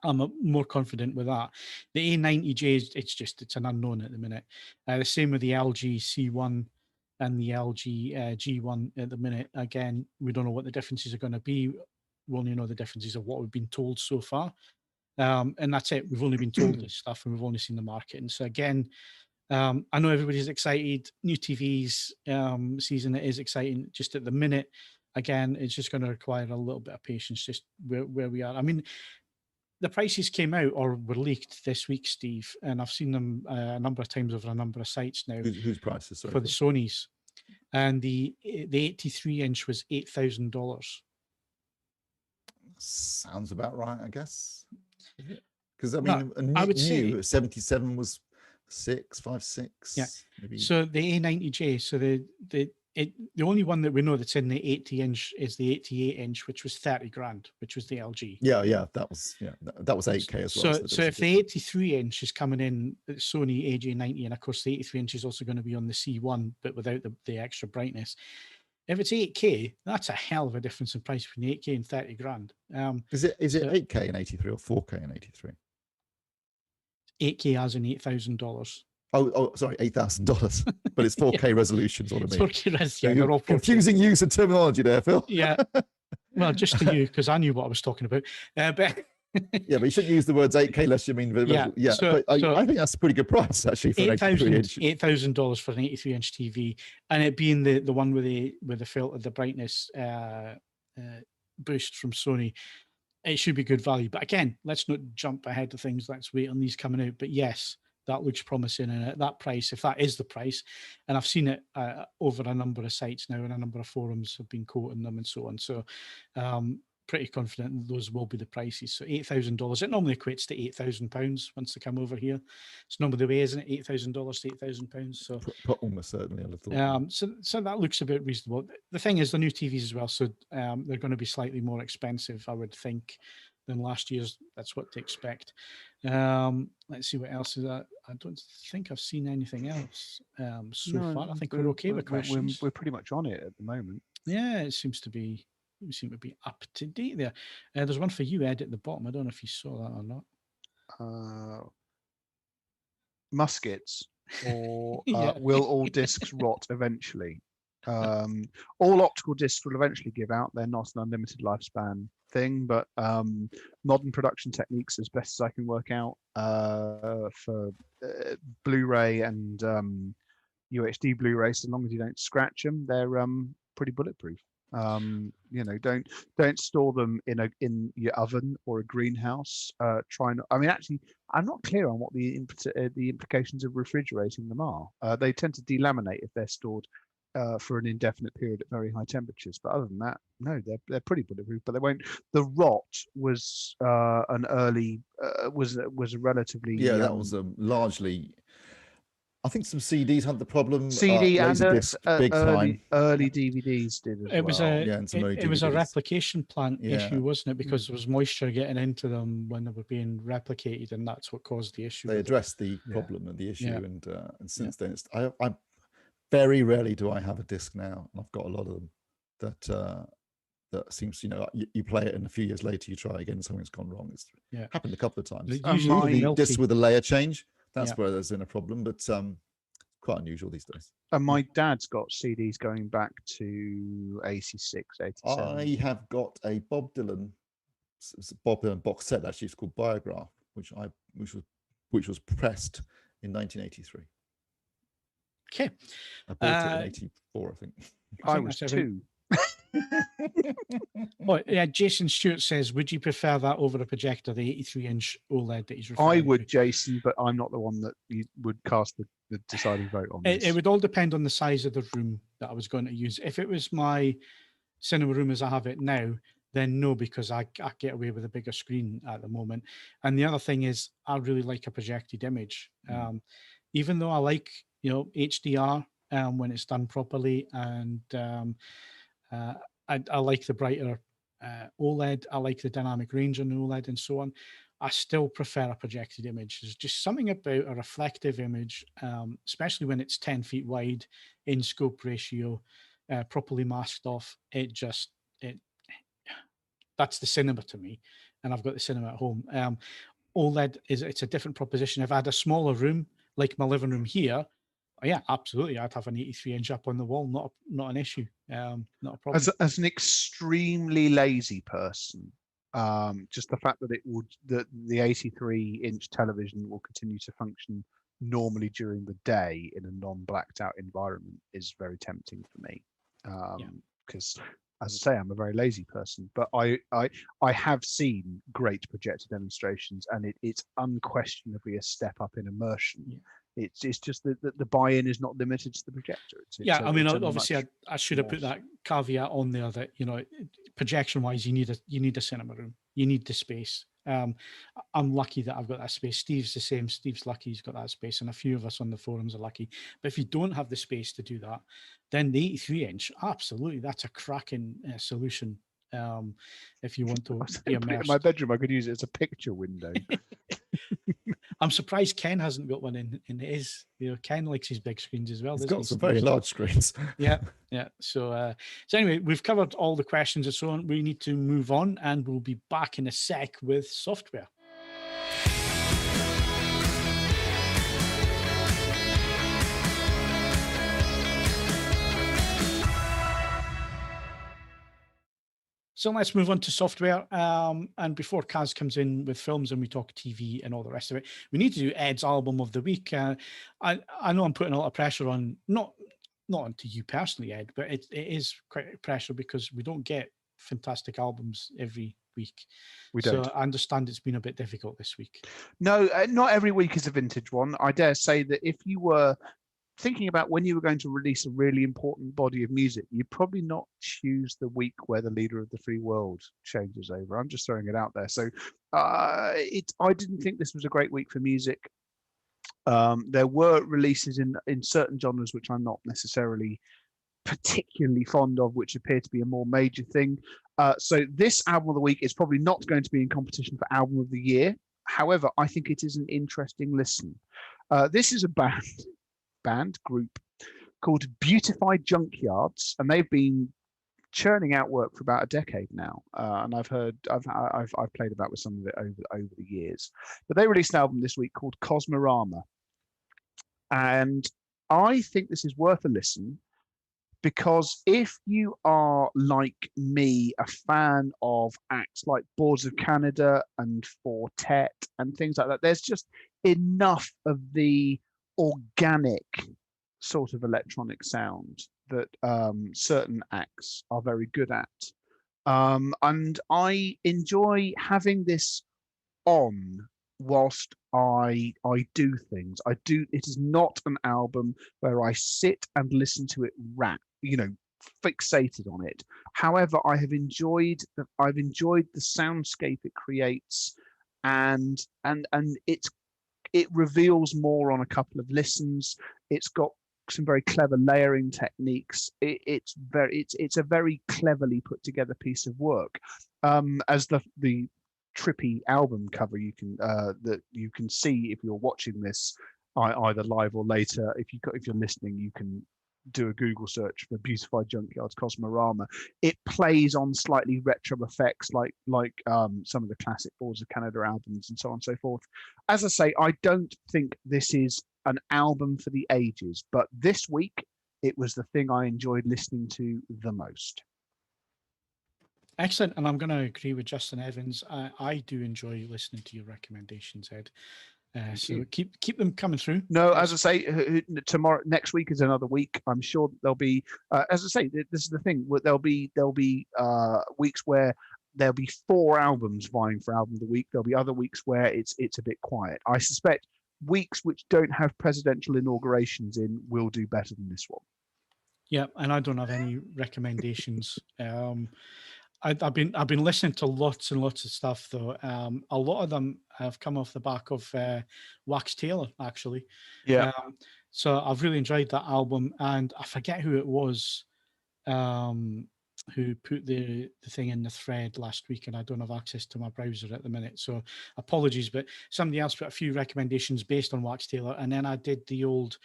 I'm more confident with that. The A90J, it's an unknown at the minute. The same with the LG C1 and the LG G1 at the minute. Again, we don't know what the differences are going to be. we only know the differences of what we've been told so far. And that's it. We've only been told this stuff, and we've only seen the marketing. So again, I know everybody's excited. New TVs season, it is exciting. Just at the minute, again, it's just going to require a little bit of patience, just where we are. I mean, the prices came out or were leaked this week, Steve, and I've seen them a number of times over a number of sites now.
Whose prices? Sorry,
for the Sonys, and the 83-inch was $8,000.
Sounds about right, I guess. Because I mean,
No, I would say
77 was 656.
Yeah.
Maybe.
So the A90J, so the only one that we know that's in the 80-inch is the 88-inch, which was 30 grand, which was the LG.
Yeah, that was 8K as well.
So if the 83-inch is coming in, Sony AJ90, and of course the 83-inch is also going to be on the C1, but without the extra brightness. If it's 8K, that's a hell of a difference in price between 8K and 30 grand.
Is it 8K and 83 or 4K and 83?
8K as in $8,000.
Oh, sorry, $8,000, but it's 4K resolutions. What I mean,
4K res, yeah,
you're confusing use of terminology there, Phil.
Yeah, well, just to you, because I knew what I was talking about. But
yeah, but you shouldn't use the words 8K unless you mean yeah.
So,
but I think that's a pretty good price actually for an
$8,000 for an 83-inch TV, and it being the one with the filter, the brightness boost from Sony. It should be good value. But again, let's not jump ahead of things. Let's wait on these coming out. But yes, that looks promising. And at that price, if that is the price, and I've seen it over a number of sites now, and a number of forums have been quoting them and so on. So pretty confident that those will be the prices. So $8,000. It normally equates to £8,000 once they come over here. It's normally the way, isn't it? $8,000 to £8,000. So
almost certainly, I thought.
So that looks a bit reasonable. The thing is, the new TVs as well, so they're going to be slightly more expensive, I would think, than last year's. That's what to expect. Let's see what else is that. I don't think I've seen anything else so far. I think we're okay with questions.
We're pretty much on it at the moment.
Yeah, it seems to be. We seem to be up to date there. There's one for you, Ed, at the bottom. I don't know if you saw that or not.
Muskets, or
Yeah.
will all discs rot eventually? All optical discs will eventually give out. They're not an unlimited lifespan thing, but modern production techniques, as best as I can work out, for Blu-ray and UHD Blu-ray, so long as you don't scratch them, they're pretty bulletproof. Don't store them in your oven or a greenhouse. Actually, I'm not clear on what the implications of refrigerating them are. They tend to delaminate if they're stored for an indefinite period at very high temperatures. But other than that, no, they're pretty bulletproof. But they won't. The rot was an early was a relatively
that was largely. I think some CDs had the problem.
CD and
big time.
Early DVDs did as
It was
well.
it was a replication plant issue, wasn't it? Because
Mm.
there was moisture getting into them when they were being replicated, and that's what caused the issue.
They addressed the problem and the issue,
Yeah.
and since then, I very rarely do I have a disc now, and I've got a lot of them that seems, you play it and a few years later you try again, something's gone wrong. It's happened a couple of times. Usually discs with a layer change. That's where there's been a problem, but quite unusual these days.
And my dad's got CDs going back to 86, 87.
I have got a Bob Dylan box set. Actually, it's called Biograph, which was pressed in 1983.
Okay,
I bought it in 84, I think.
I was 2.
Well, yeah, Jason Stewart says, would you prefer that over a projector, the 83-inch OLED that he's referring
I
to?
would, Jason, but I'm not the one that you would cast the deciding vote on this.
It would all depend on the size of the room that I was going to use. If it was my cinema room as I have it now, then no, because I get away with a bigger screen at the moment. And the other thing is, I really like a projected image. Even though I like, HDR when it's done properly, and I like the brighter OLED. I like the dynamic range on OLED and so on. I still prefer a projected image. There's just something about a reflective image, especially when it's 10 feet wide, in scope ratio, properly masked off. That's the cinema to me, and I've got the cinema at home. OLED it's a different proposition. If I had a smaller room like my living room here, Oh, yeah, absolutely. I'd have an 83-inch up on the wall, not an issue, not a problem.
As an extremely lazy person, just the fact that the 83-inch television will continue to function normally during the day in a non-blacked out environment is very tempting for me. Because, as I say, I'm a very lazy person, but I have seen great projector demonstrations, and it's unquestionably a step up in immersion.
Yeah.
It's just that the buy-in is not limited to the projector.
I mean, obviously, I should have put that caveat on there that, you know, projection-wise, you need a cinema room, you need the space. I'm lucky that I've got that space. Steve's the same. Steve's lucky he's got that space, and a few of us on the forums are lucky. But if you don't have the space to do that, then the 83-inch, absolutely, that's a cracking solution. If you want to be immersed.
In my bedroom, I could use it as a picture window.
I'm surprised Ken hasn't got one in his. You know, Ken likes his big screens as well.
He's got some very large screens.
Yeah. So anyway, we've covered all the questions and so on. We need to move on, and we'll be back in a sec with software. So let's move on to software. And before Kaz comes in with films and we talk TV and all the rest of it, we need to do Ed's album of the week. I know I'm putting a lot of pressure on, not onto you personally, Ed, but it is quite a pressure because we don't get fantastic albums every week.
We don't.
So I understand it's been a bit difficult this week.
No, not every week is a vintage one. I dare say that if you were thinking about when you were going to release a really important body of music, you'd probably not choose the week where the leader of the free world changes over. I'm just throwing it out there. So I didn't think this was a great week for music. There were releases in certain genres which I'm not necessarily particularly fond of, which appear to be a more major thing. So this album of the week is probably not going to be in competition for album of the year. However, I think it is an interesting listen. This is a band group called Beautified Junkyards, and they've been churning out work for about a decade now. And I've played about with some of it over the years. But they released an album this week called Cosmorama, and I think this is worth a listen. Because if you are, like me, a fan of acts like Boards of Canada and Fortet and things like that, there's just enough of the organic sort of electronic sound that certain acts are very good at. And I enjoy having this on whilst I do things. It is not an album where I sit and listen to it fixated on it. However, I've enjoyed the soundscape it creates, and it reveals more on a couple of listens. It's got some very clever layering techniques. It's a very cleverly put together piece of work. As the trippy album cover you can see if you're watching this either live or later. If you're listening, you can do a Google search for Beautified Junkyards Cosmorama. It plays on slightly retro effects like some of the classic Boards of Canada albums and so on and so forth. As I say, I don't think this is an album for the ages, but this week it was the thing I enjoyed listening to the most.
Excellent, and I'm going to agree with Justin Evans. I do enjoy listening to your recommendations, Ed. So keep them coming through.
No, as I say, next week is another week. I'm sure there'll be, as I say, this is the thing. There'll be weeks where there'll be 4 albums vying for album of the week. There'll be other weeks where it's a bit quiet. I suspect weeks which don't have presidential inaugurations in will do better than this one.
Yeah, and I don't have any recommendations. I've been listening to lots and lots of stuff though. A lot of them have come off the back of Wax Taylor, actually.
Yeah.
So I've really enjoyed that album, and I forget who it was who put the thing in the thread last week, and I don't have access to my browser at the minute, so apologies. But somebody else put a few recommendations based on Wax Taylor, and then I did the old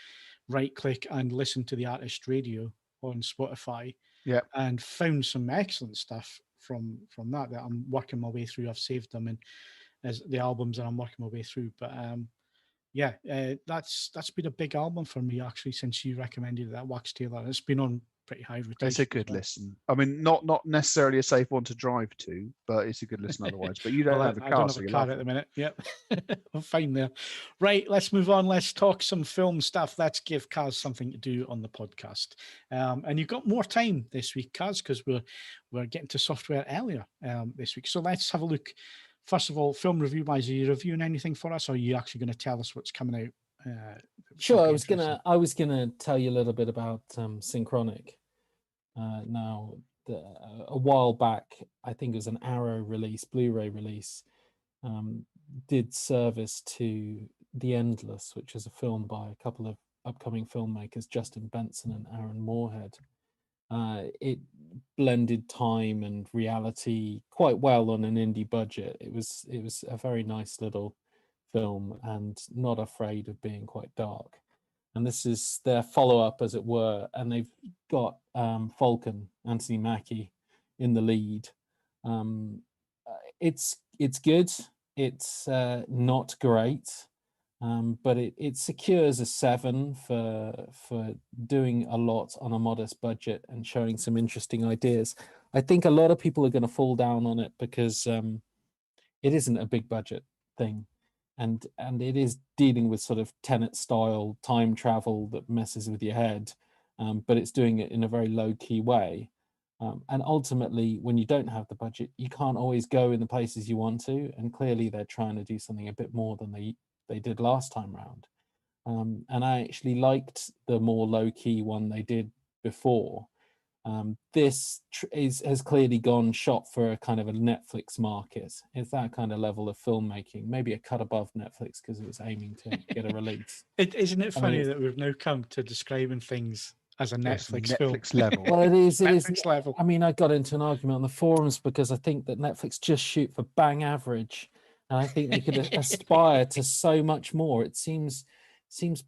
right click and listen to the artist radio on Spotify.
Yeah,
and found some excellent stuff from that I'm working my way through. I've saved them and as the albums that I'm working my way through. But yeah, that's been a big album for me actually since you recommended that Wax Taylor. It's been on pretty high rotation.
It's a good listen. I mean, not necessarily a safe one to drive to, but it's a good listen otherwise. But you don't
Well,
have a car,
I don't
so
have a
you
car
love
at the
it.
minute. Yep, I'm fine there. Right, let's move on. Let's talk some film stuff. Let's give Kaz something to do on the podcast. And you've got more time this week, Kaz, because we're getting to software earlier this week. So let's have a look. First of all, film review wise, are you reviewing anything for us, or are you actually going to tell us what's coming out?
Sure, I was gonna tell you a little bit about Synchronic. Now, a while back, I think it was an Arrow release, Blu-ray release, did service to The Endless, which is a film by a couple of upcoming filmmakers, Justin Benson and Aaron Moorhead. It blended time and reality quite well on an indie budget. It was a very nice little film and not afraid of being quite dark. And this is their follow-up, as it were, and they've got Falcon, Anthony Mackie, in the lead. It's good. It's not great, but it secures a 7 for doing a lot on a modest budget and showing some interesting ideas. I think a lot of people are going to fall down on it because it isn't a big budget thing. And it is dealing with sort of Tenet style time travel that messes with your head, but it's doing it in a very low key way. And ultimately, when you don't have the budget, you can't always go in the places you want to. And clearly, they're trying to do something a bit more than they did last time round. And I actually liked the more low key one they did before. This has clearly gone shot for a kind of a Netflix market. It's that kind of level of filmmaking, maybe a cut above Netflix because it was aiming to get a release.
Isn't it funny that we've now come to describing things as a Netflix film?
level.
Well, it is.
Netflix level.
I mean, I got into an argument on the forums because I think that Netflix just shoot for bang average, and I think they could aspire to so much more. It seems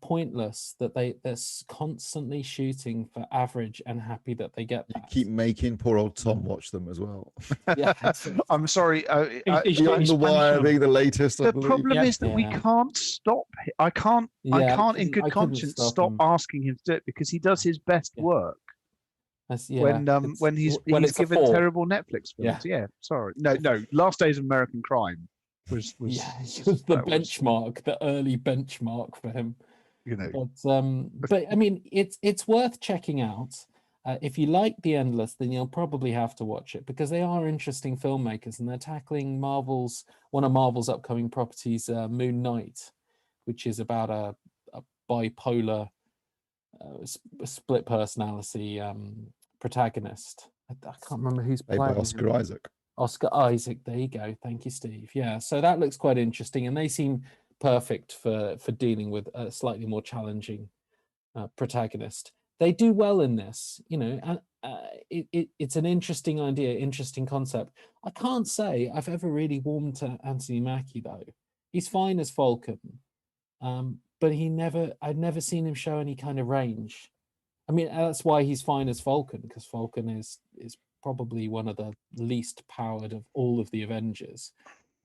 pointless that they're constantly shooting for average and happy that they get that.
You keep making poor old Tom watch them as well.
Yeah,
I'm sorry.
Beyond the Wire being the latest.
The problem is that we can't stop. I can't in good conscience stop asking him to do it because he does his best work. When he's given terrible Netflix films. Yeah, sorry. No. Last Days of American Crime was
the benchmark, the early benchmark for him.
You know.
But I mean, it's worth checking out. If you like The Endless, then you'll probably have to watch it because they are interesting filmmakers and they're tackling one of Marvel's upcoming properties, Moon Knight, which is about a bipolar, split personality protagonist. I can't remember who's playing.
By Oscar Isaac.
Oscar Isaac, there you go. Thank you, Steve. Yeah, so that looks quite interesting, and they seem perfect for dealing with a slightly more challenging protagonist. They do well in this, and it's an interesting idea, interesting concept. I can't say I've ever really warmed to Anthony Mackie though. He's fine as Falcon, but I'd never seen him show any kind of range. I mean, that's why he's fine as Falcon, because Falcon is probably one of the least powered of all of the Avengers,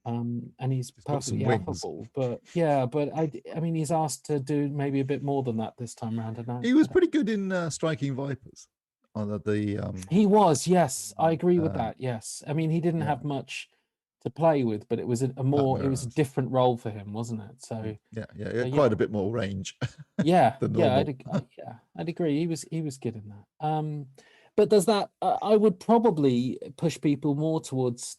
and he's perfectly affable. But I mean, he's asked to do maybe a bit more than that this time around.
He was pretty good in Striking Vipers.
He was, yes, I agree with that. Yes, I mean, he didn't have much to play with, but it was it was a different role for him, wasn't it? So
quite a bit more range.
I'd agree. He was good in that. But does that? I would probably push people more towards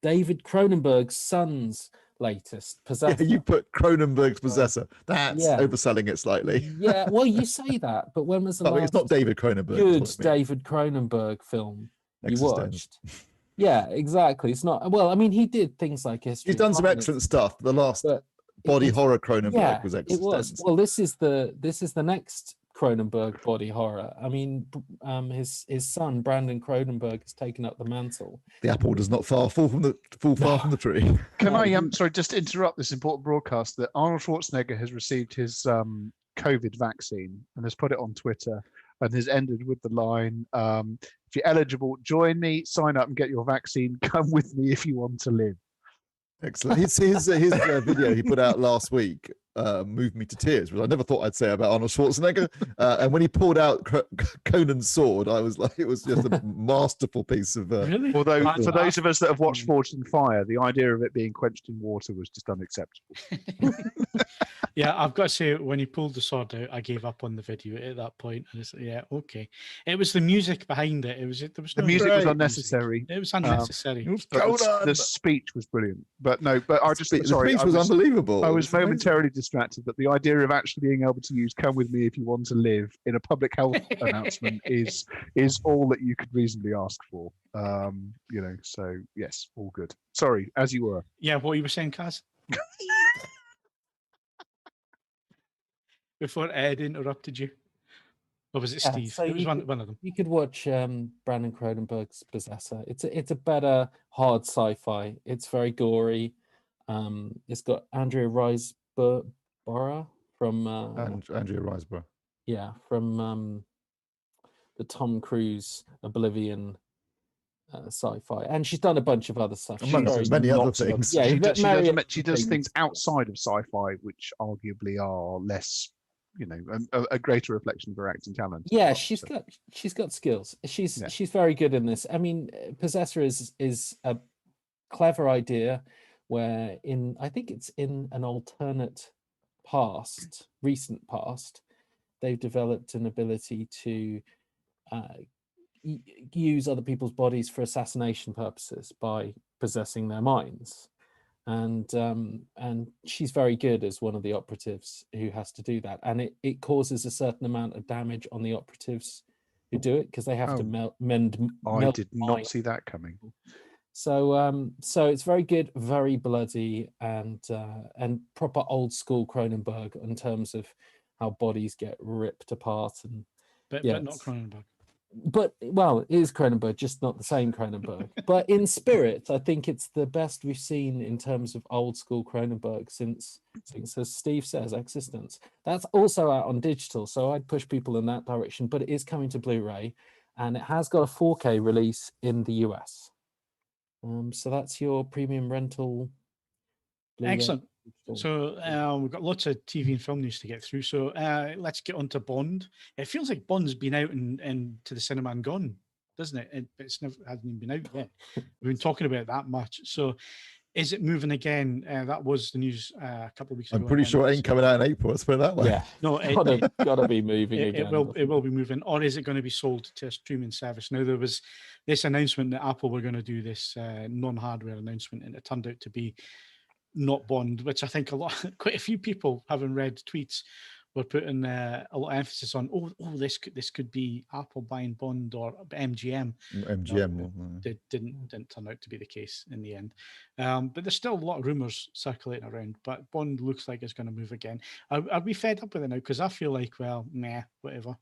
David Cronenberg's son's latest Possessor.
Yeah, you put Cronenberg's Possessor. That's overselling it slightly.
Yeah, well, you say that, but when was the last?
It's not David Cronenberg.
Good David Cronenberg film you watched? Yeah, exactly. It's not. Well, I mean, he did things like History.
He's done some excellent stuff. The last body horror Cronenberg was excellent. It was.
Well, this is the next Cronenberg body horror. I mean, his son Brandon Cronenberg has taken up the mantle.
The apple does not fall from the tree.
Can I sorry, just interrupt this important broadcast that Arnold Schwarzenegger has received his COVID vaccine and has put it on Twitter and has ended with the line, if you're eligible, join me, sign up and get your vaccine. Come with me if you want to live.
Excellent. His video he put out last week moved me to tears, which I never thought I'd say about Arnold Schwarzenegger. And when he pulled out Conan's sword, I was like, it was just a masterful piece of.
Really?
Although for those of us that have watched Forged in Fire, the idea of it being quenched in water was just unacceptable.
Yeah, I've got to say, when he pulled the sword out, I gave up on the video at that point. And it's yeah, okay. It was the music behind it.
The music was unnecessary.
It was unnecessary.
The speech was brilliant, but no. But I just
the speech was unbelievable.
I was momentarily distracted, but the idea of actually being able to use "Come with me if you want to live" in a public health announcement is all that you could reasonably ask for. So yes, all good. Sorry, as you were.
Yeah, what you were saying, Kaz? Before Ed interrupted you, or was it Steve?
So
it was one of them.
You could watch Brandon Cronenberg's Possessor. It's a better hard sci-fi. It's very gory. It's got Andrea Riseborough from
Andrea Riseborough.
Yeah, from the Tom Cruise Oblivion sci-fi, and she's done a bunch of other stuff.
Many other things.
Yeah,
she does things outside of sci-fi, which arguably are less, a greater reflection of her acting talent.
Yeah, she's got skills. She's very good in this. I mean, Possessor is a clever idea where I think it's in an alternate past, recent past, they've developed an ability to use other people's bodies for assassination purposes by possessing their minds. And she's very good as one of the operatives who has to do that, and it causes a certain amount of damage on the operatives who do it because they have to mend.
I did not see that coming.
So it's very good, very bloody, and proper old school Cronenberg in terms of how bodies get ripped apart
but not Cronenberg.
But it is Cronenberg, just not the same Cronenberg. But in spirit, I think it's the best we've seen in terms of old school Cronenberg since as Steve says, Existence. That's also out on digital, so I'd push people in that direction. But it is coming to Blu-ray, and it has got a 4K release in the US. So that's your premium rental. Blu-ray.
Excellent. So we've got lots of TV and film news to get through. So let's get on to Bond. It feels like Bond's been out and to the cinema and gone, doesn't it? It's never hasn't even been out yet. We've been talking about it that much. So is it moving again? That was the news a couple of weeks ago.
I'm pretty sure it ain't coming out in April. Let's put it that way.
Yeah, no, it's gotta be moving again.
It will be moving, or is it going to be sold to a streaming service? Now there was this announcement that Apple were going to do this non-hardware announcement, and it turned out to be not Bond, which I think quite a few people, having read tweets, were putting a lot of emphasis on. This could be Apple buying Bond or MGM. Didn't turn out to be the case in the end. But there's still a lot of rumors circulating around. But Bond looks like it's going to move again. Are we fed up with it now? Because I feel like, whatever.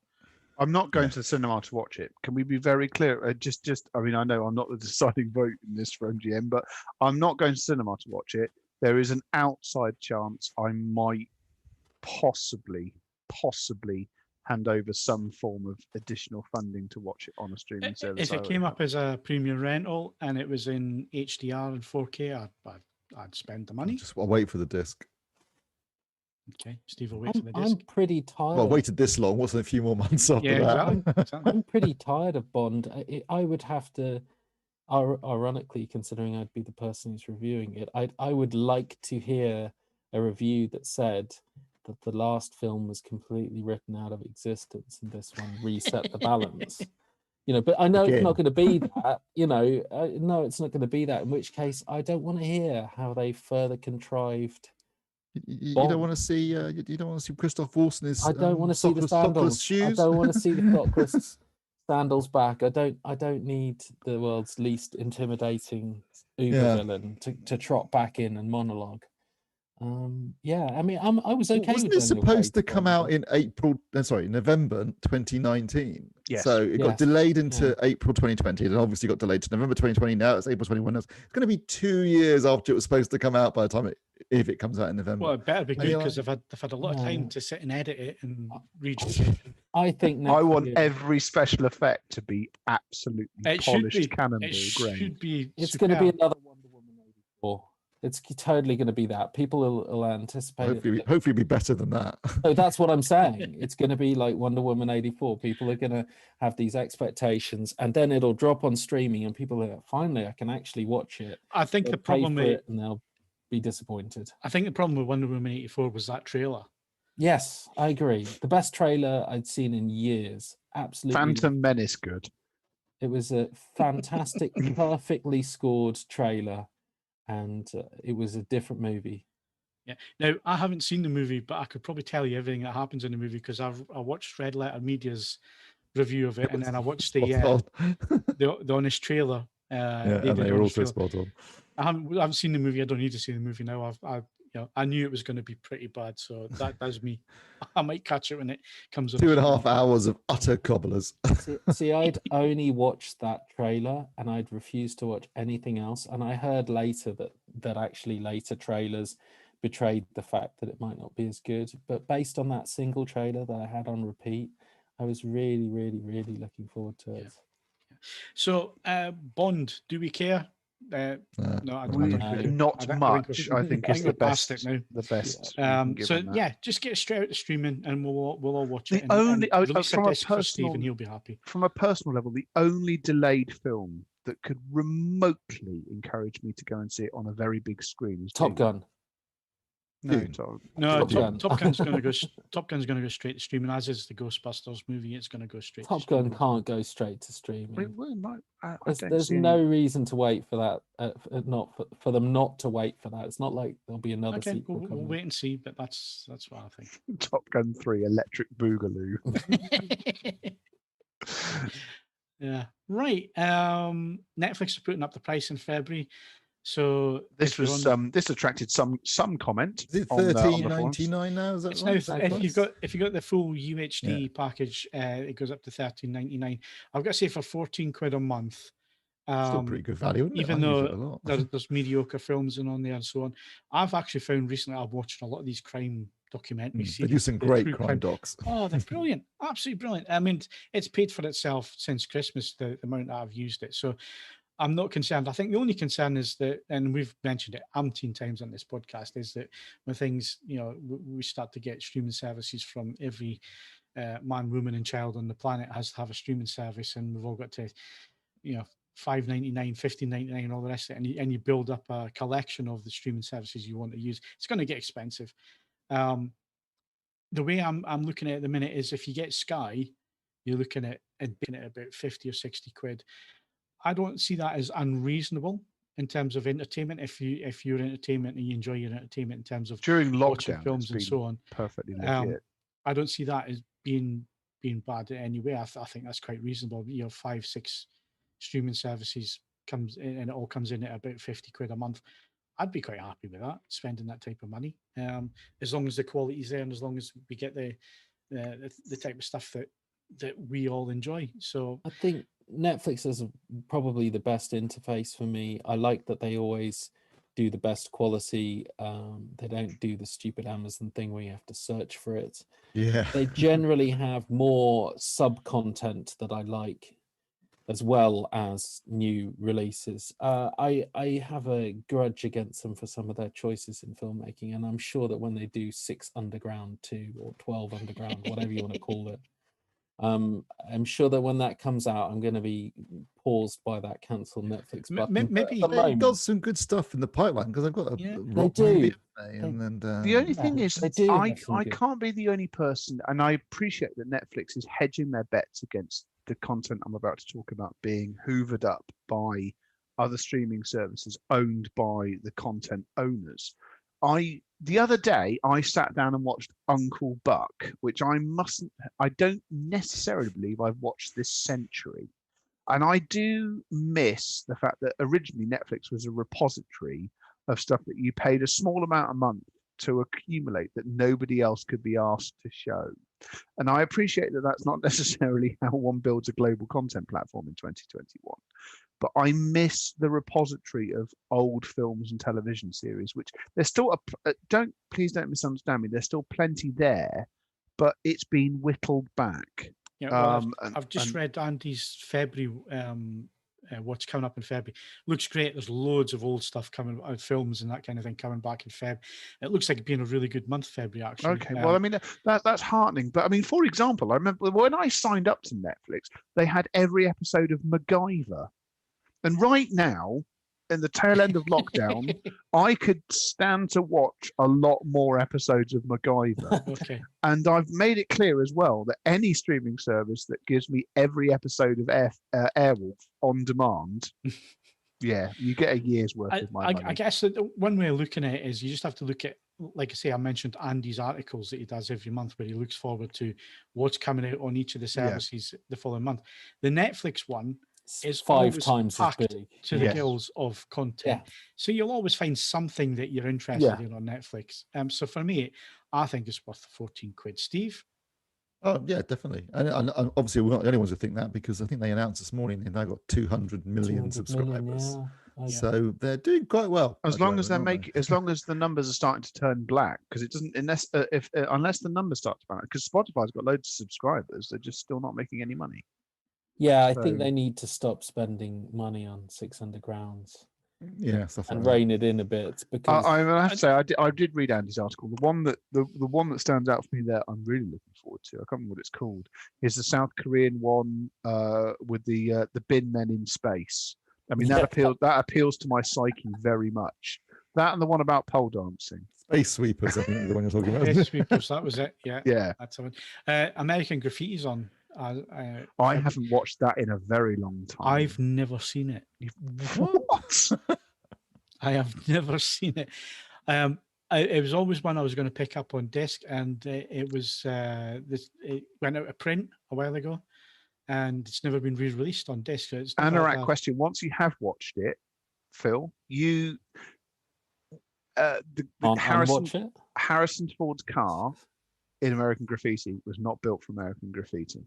I'm not going to the cinema to watch it. Can we be very clear? I mean, I know I'm not the deciding vote in this for MGM, but I'm not going to cinema to watch it. There is an outside chance I might possibly hand over some form of additional funding to watch it on a streaming service.
If it came up as a premium rental and it was in HDR and 4K, I'd spend the money.
I'll wait for the disc.
Okay, Steve will wait for the disc.
I'm pretty tired.
Well, I waited this long. What's in a few more months after that?
Exactly.
I'm pretty tired of Bond. I would have to. Ironically, considering I'd be the person who's reviewing it, I would like to hear a review that said that the last film was completely written out of existence and this one reset the balance. But I know it's not going to be that. No, it's not going to be that. In which case, I don't want to hear how they further contrived.
You don't want to see. You don't want to see Christoph Waltz.
I don't want to see the sandals.
Shoes.
I don't want to see the stockless sandals back. I don't need the world's least intimidating Uber villain to trot back in and monologue. I mean, I was okay.
Wasn't it supposed to come out in November 2019?
Yes.
So it got delayed into April 2020, and obviously got delayed to November 2020. Now it's April 21. It's going to be 2 years after it was supposed to come out by the time if it comes out in November.
Well, it better be good because they've had a lot of time to sit and edit it and rejuice it.
I think
I want every special effect to be absolutely polished cannonball grain.
Should be.
It's going to be another Wonder Woman 84. It's totally going to be that. People will anticipate
Hopefully,
it.
hopefully, be better than that.
So that's what I'm saying. It's going to be like Wonder Woman 84. People are going to have these expectations, and then it'll drop on streaming, and people are like, finally, I can actually watch it.
I think
They'll
the
pay
problem
for
with
it, and they'll be disappointed.
I think the problem with Wonder Woman 84 was that trailer.
Yes, I agree. The best trailer I'd seen in years. Absolutely.
Phantom Menace, good.
It was a fantastic, perfectly scored trailer, and it was a different movie.
Yeah. Now, I haven't seen the movie, but I could probably tell you everything that happens in the movie because I watched Red Letter Media's review of it, and then I watched the Honest trailer.
And they were also spot on.
I haven't seen the movie. I don't need to see the movie now. I knew it was going to be pretty bad, so that's me. I might catch it when it comes up.
2.5 hours of utter cobblers.
See, I'd only watched that trailer, and I'd refused to watch anything else. And I heard later that actually later trailers betrayed the fact that it might not be as good. But based on that single trailer that I had on repeat, I was really, really, really looking forward to it.
Yeah. So, Bond, do we care? No,
not much. I think it's the best.
Now.
The best.
So yeah, just get it straight out to streaming, and we'll all watch it.
From a personal,
Stephen, he'll be happy.
From a personal level, the only delayed film that could remotely encourage me to go and see it on a very big screen is
Top Gun.
No, Top Gun's going to go. Top Gun's going to go straight to streaming, as is the Ghostbusters movie. It's going to go straight.
Top Gun can't go straight to streaming. There's no reason to wait for that. For them not to wait for that. It's not like there'll be another sequel.
We'll wait and see. But that's what I think.
Top Gun 3: Electric Boogaloo.
Yeah. Right. Netflix is putting up the price in February. So
this attracted some comment.
Is it $13.99 now? Is that
it's
right?
now, if you got the full UHD package, it goes up to $13.99. I've got to say, for £14 a month,
still pretty good value, isn't it?
Even though there's mediocre films and on there and so on. I've actually found recently I've watched a lot of these crime documentaries.
They do some great crime docs.
Oh, they're brilliant, absolutely brilliant. I mean, it's paid for itself since Christmas, the amount that I've used it. So I'm not concerned. I think the only concern is that, and we've mentioned it umpteen times on this podcast, is that when things, we start to get streaming services from every man, woman, and child on the planet has to have a streaming service, and we've all got to, $5.99, $15.99, and all the rest of it, and you build up a collection of the streaming services you want to use. It's going to get expensive. The way I'm looking at it at the minute is, if you get Sky, you're looking at about 50 or 60 quid. I don't see that as unreasonable in terms of entertainment. If you're entertainment and you enjoy your entertainment in terms of
during lockdown,
films and so on,
perfectly legit.
I don't see that as being bad in any way. I think that's quite reasonable. 5-6 streaming services comes in, and it all comes in at about 50 quid a month. I'd be quite happy with that, spending that type of money, as long as the quality's there and as long as we get the type of stuff that we all enjoy. So
I think Netflix is probably the best interface for me. I like that they always do the best quality. They don't do the stupid Amazon thing where you have to search for it.
Yeah.
They generally have more sub-content that I like, as well as new releases. I have a grudge against them for some of their choices in filmmaking, and I'm sure that when they do 6 Underground 2 or 12 Underground, whatever you want to call it, I'm sure that when that comes out, I'm going to be paused by that cancel Netflix button.
Maybe they've got some good stuff in the pipeline, because I've got a
they do.
The only thing is, I can't be the only person, and I appreciate that Netflix is hedging their bets against the content I'm about to talk about being hoovered up by other streaming services owned by the content owners. The other day, I sat down and watched Uncle Buck, which I don't necessarily believe I've watched this century. And I do miss the fact that originally Netflix was a repository of stuff that you paid a small amount a month to accumulate that nobody else could be asked to show. And I appreciate that that's not necessarily how one builds a global content platform in 2021. But I miss the repository of old films and television series, which there's still please don't misunderstand me. There's still plenty there, but it's been whittled back.
Yeah, well, I've just read Andy's February what's coming up in February. Looks great. There's loads of old stuff coming out, films and that kind of thing coming back in Feb. It looks like it's been a really good month, February, actually.
Okay, well, I mean, that's heartening. But I mean, for example, I remember when I signed up to Netflix, they had every episode of MacGyver. And right now, in the tail end of lockdown, I could stand to watch a lot more episodes of MacGyver.
Okay.
And I've made it clear as well that any streaming service that gives me every episode of Airwolf on demand, yeah, you get a year's worth of my money.
I guess that one way of looking at it is you just have to look at, like I say, I mentioned Andy's articles that he does every month where he looks forward to what's coming out on each of the services the following month. The Netflix one is
5 times as
packed
big
to the gills of content. So you'll always find something that you're interested in on Netflix. So for me, I think it's worth 14 quid. Steve?
Oh yeah, definitely. And obviously we're not the only ones who think that, because I think they announced this morning they've now got 200 million subscribers. So they're doing quite well.
As long as as long as the numbers are starting to turn black, because it doesn't, unless the numbers start to balance, because Spotify's got loads of subscribers, they're just still not making any money.
Yeah, I think they need to stop spending money on 6 Undergrounds.
Yeah, stuff like
and
that.
rein it in a bit. Because
I have to say, I did read Andy's article. The one that stands out for me there, I'm really looking forward to. I can't remember what it's called. Is the South Korean one with the bin men in space. I mean, that appeals to my psyche very much. That and the one about pole dancing.
Space Sweepers, I think, is the one you're talking about.
Space Sweepers, that was it. Yeah,
yeah.
That's the one. American Graffiti's on.
I haven't watched that in a very long time.
I've never seen it.
What?
I have never seen it. It was always one I was going to pick up on disc, and it went out of print a while ago, and it's never been re-released on disc. So
Anorak question: once you have watched it, Phil, you Harrison Ford's car in American Graffiti was not built for American Graffiti.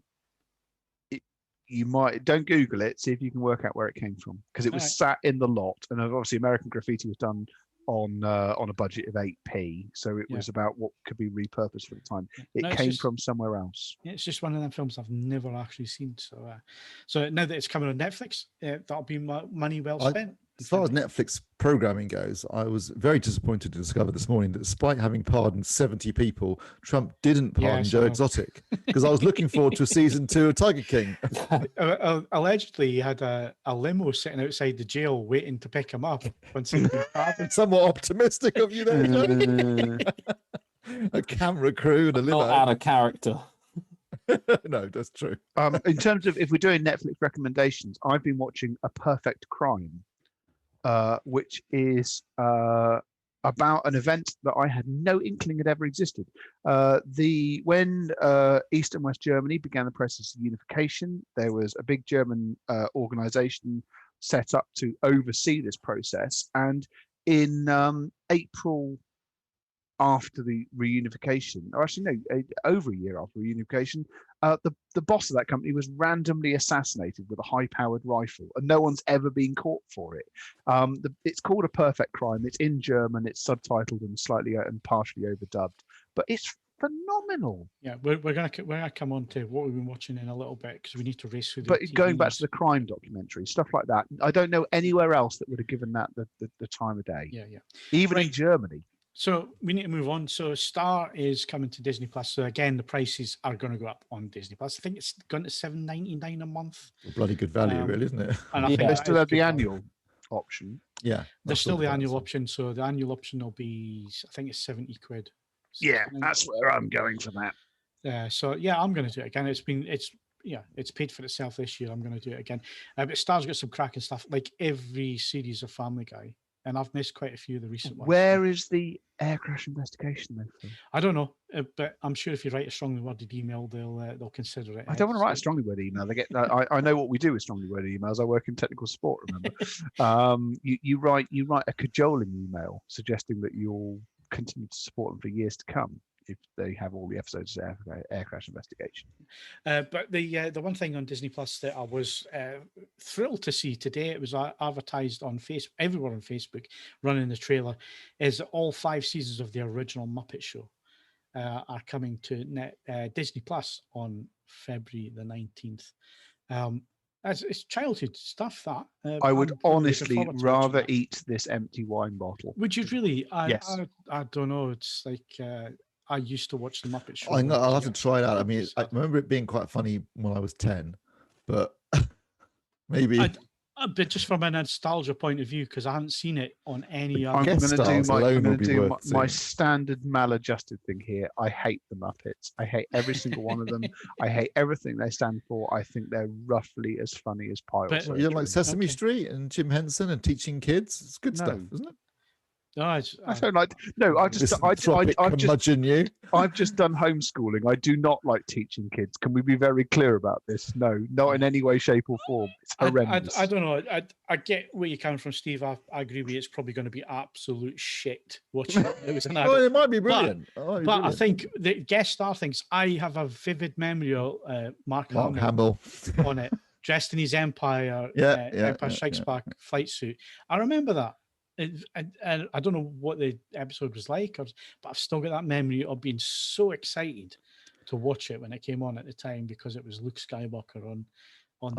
You might don't Google it, see if you can work out where it came from, because it was sat in the lot, and obviously American Graffiti was done on a budget of 8p, so it was about what could be repurposed for the time. It came from somewhere else.
Yeah, it's just one of them films I've never actually seen. So now that it's coming on Netflix, that'll be money well spent.
As far as Netflix programming goes, I was very disappointed to discover this morning that despite having pardoned 70 people, Trump didn't pardon Joe Exotic, because I was looking forward to season 2 of Tiger King.
Allegedly, he had a limo sitting outside the jail waiting to pick him up once he'd been pardoned.
Somewhat optimistic of you there, Joe. A camera crew and a limo.
Not out of character.
No, that's true.
In terms of if we're doing Netflix recommendations, I've been watching A Perfect Crime, which is about an event that I had no inkling had ever existed. When East and West Germany began the process of unification, there was a big German organization set up to oversee this process. And in April, after the reunification, or actually no, over a year after reunification, the boss of that company was randomly assassinated with a high-powered rifle, and no one's ever been caught for it. It's called A Perfect Crime. It's in German. It's subtitled and slightly and partially overdubbed, but it's phenomenal.
Yeah, we're gonna come on to what we've been watching in a little bit, because we need to race through.
But going back to the crime documentary, stuff like that, I don't know anywhere else that would have given that the time of day.
Yeah.
Even in Germany.
So we need to move on. So Star is coming to Disney Plus. So again, the prices are going to go up on Disney Plus. I think it's gone to $7.99 a month.
Bloody good value, really, isn't it?
And I think
they still have the annual option.
Yeah,
there's still the annual option. So the annual option will be, I think it's 70 quid.
Yeah, that's where I'm going for that.
So yeah, I'm going to do it again. It's paid for itself this year. I'm going to do it again. But Star's got some cracking stuff, like every series of Family Guy. And I've missed quite a few of the recent ones.
Where is the air crash investigation then?
I don't know, but I'm sure if you write a strongly worded email, they'll consider it.
I don't want to write a strongly worded email. They get. I know what we do with strongly worded emails. I work in technical support. Remember, you write a cajoling email suggesting that you'll continue to support them for years to come if they have all the episodes of air crash investigation.
But the one thing on Disney Plus that I was thrilled to see today, it was advertised on Facebook, everywhere on Facebook, running the trailer, is that all 5 seasons of the original Muppet Show are coming to Disney Plus on February the 19th. It's childhood stuff. That
I would
I'm really looking
honestly
forward to watching
rather
that.
eat this empty wine bottle.
Would you really?
Yes.
I don't know. It's like I used to watch the Muppet Show.
I know.
when I
I'll
was
have to
young.
try it out. I mean, I
Sad.
remember it being quite funny when I was 10, but maybe
But just from a nostalgia point of view, because I haven't seen it on any
I'm
other.
guest
going to do
stars
my,
alone
I'm gonna
will be
do
worth
my
seeing.
standard maladjusted thing here. I hate the Muppets. I hate every single one of them. I hate everything they stand for. I think they're roughly as funny as pile
But-
You don't like
surgery.
Sesame
Okay.
Street and Jim Henson and teaching kids? It's good stuff,
No.
isn't it?
No,
I don't like. No, I just. I've just done homeschooling. I do not like teaching kids. Can we be very clear about this? No, not in any way, shape, or form. It's horrendous.
I don't know. I get where you're coming from, Steve. I agree with you. It's probably going to be absolute shit watching it. It was an
Oh,
adult.
it might be brilliant.
But I think the guest star things, I have a vivid memory of Mark
Mark
Hamill
Hamill.
on it, dressed in his Empire
Yeah,
Strikes
yeah.
Back flight suit. I remember that. And I don't know what the episode was like, but I've still got that memory of being so excited to watch it when it came on at the time because it was Luke Skywalker on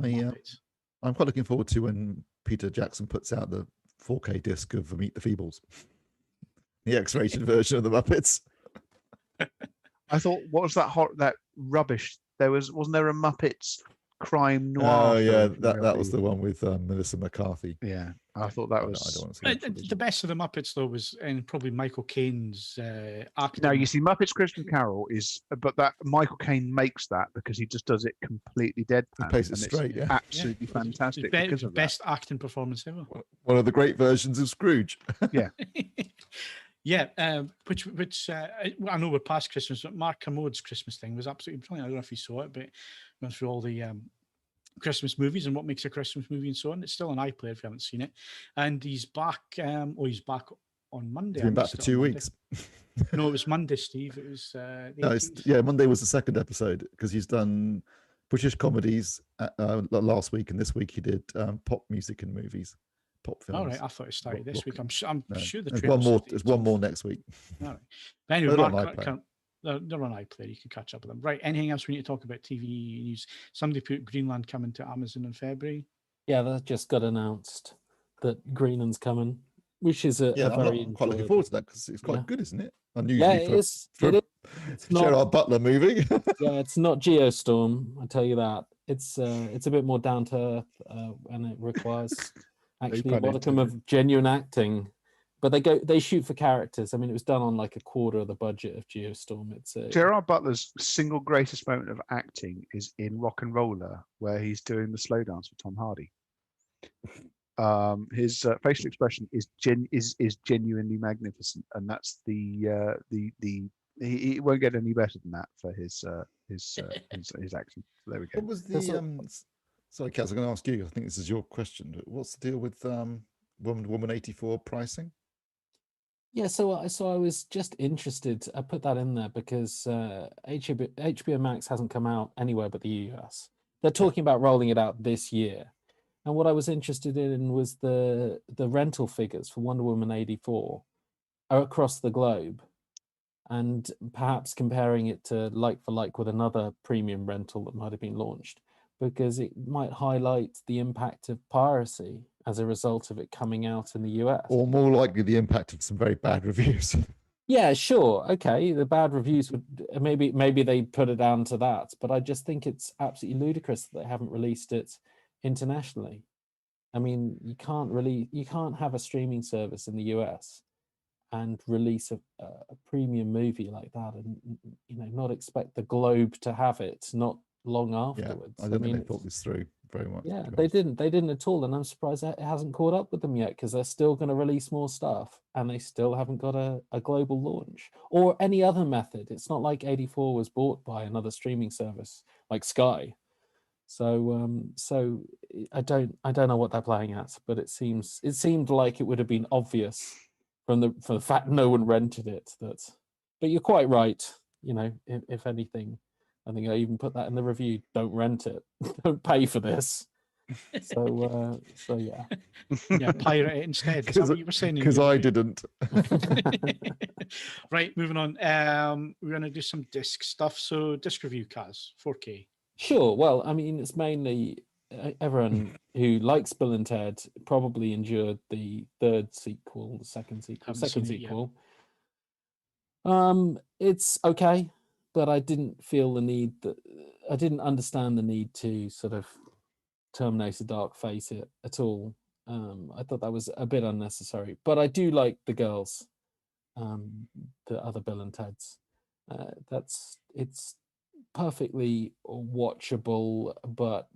the Muppets.
I'm quite looking forward to when Peter Jackson puts out the 4K disc of Meet the Feebles, the X-rated version of the Muppets.
I thought, what was that rubbish? Wasn't there a Muppets crime noir?
Oh yeah,
film from
that was
early-
the one with Melissa McCarthy.
Yeah, I thought that
I
was.
don't want to see that.
The best of the Muppets though was probably Michael Caine's acting.
Now you see, Muppets Christmas Carol is, but that Michael Caine makes that because he just does it completely deadpan.
plays it
and it's
straight, yeah.
absolutely fantastic because of that.
Best acting performance ever.
One of the great versions of Scrooge.
Yeah, which I know we're past Christmas, but Mark Kermode's Christmas thing was absolutely brilliant. I don't know if you saw it, but went through all the Christmas movies and what makes a Christmas movie and so on. It's still on iPlayer if you haven't seen it. And he's back. He's back on Monday.
He's been
I
back for
missed it on
2
Monday.
weeks.
No, it was Monday, Steve. It was the
No,
18th.
Monday was the second episode because he's done British comedies last week, and this week he did pop music and movies, pop films.
All right, I thought it started this week. I'm sure
No,
the
there's
trailer
one more.
says the
There's one
18th.
more next week.
All right. But anyway,
They're on
Mark,
iPlayer.
they're on iPlayer. You can catch up with them. Right. Anything else we need to talk about TV news? Somebody put Greenland coming to Amazon in February.
Yeah, that just got announced that Greenland's coming, which is a
I'm
very
quite looking forward to that because it's quite good, isn't it? Unusually
Yeah, it is. It is. It's not,
Gerard Butler movie.
yeah, it's not Geostorm. I tell you that. It's a bit more down to earth, and it requires actually a
pun
modicum of genuine acting. But they shoot for characters. I mean, it was done on like a quarter of the budget of Geostorm. It's
Gerard Butler's single greatest moment of acting is in Rock and Roller, where he's doing the slow dance with Tom Hardy. His facial expression is genuinely magnificent, and that's he won't get any better than that for his acting. So there we go.
What was the sorry, Kaz, I'm going to ask you. I think this is your question. But what's the deal with Woman 84 pricing?
Yeah, so I was just interested. I put that in there because HBO Max hasn't come out anywhere but the US. They're talking about rolling it out this year. And what I was interested in was the rental figures for Wonder Woman 84 are across the globe, and perhaps comparing it to like for like with another premium rental that might have been launched, because it might highlight the impact of piracy as a result of it coming out in the US.
Or more likely the impact of some very bad reviews.
Yeah, sure. Okay, the bad reviews would maybe they put it down to that, but I just think it's absolutely ludicrous that they haven't released it internationally. I mean, you can't have a streaming service in the US and release a premium movie like that, and not expect the globe to have it not long afterwards.
I don't think they thought this through very much.
Yeah, they didn't at all, and I'm surprised that it hasn't caught up with them yet, because they're still going to release more stuff, and they still haven't got a global launch or any other method. It's not like 84 was bought by another streaming service like Sky. So I don't know what they're playing at, but it seemed like it would have been obvious from the fact no one rented it that. But you're quite right. If anything, I think I even put that in the review. Don't rent it. Don't pay for this. So yeah.
Yeah, pirate it instead. Is that what you were saying?
Because I didn't.
Right, moving on. We're going to do some disc stuff. So disc review, Kaz, 4K.
Sure. Well, I mean, it's mainly everyone who likes Bill and Ted probably endured the second sequel. It's okay, but I didn't feel the need I didn't understand the need to sort of Terminator Dark Fate it at all. I thought that was a bit unnecessary, but I do like the girls, the other Bill and Teds. It's perfectly watchable, but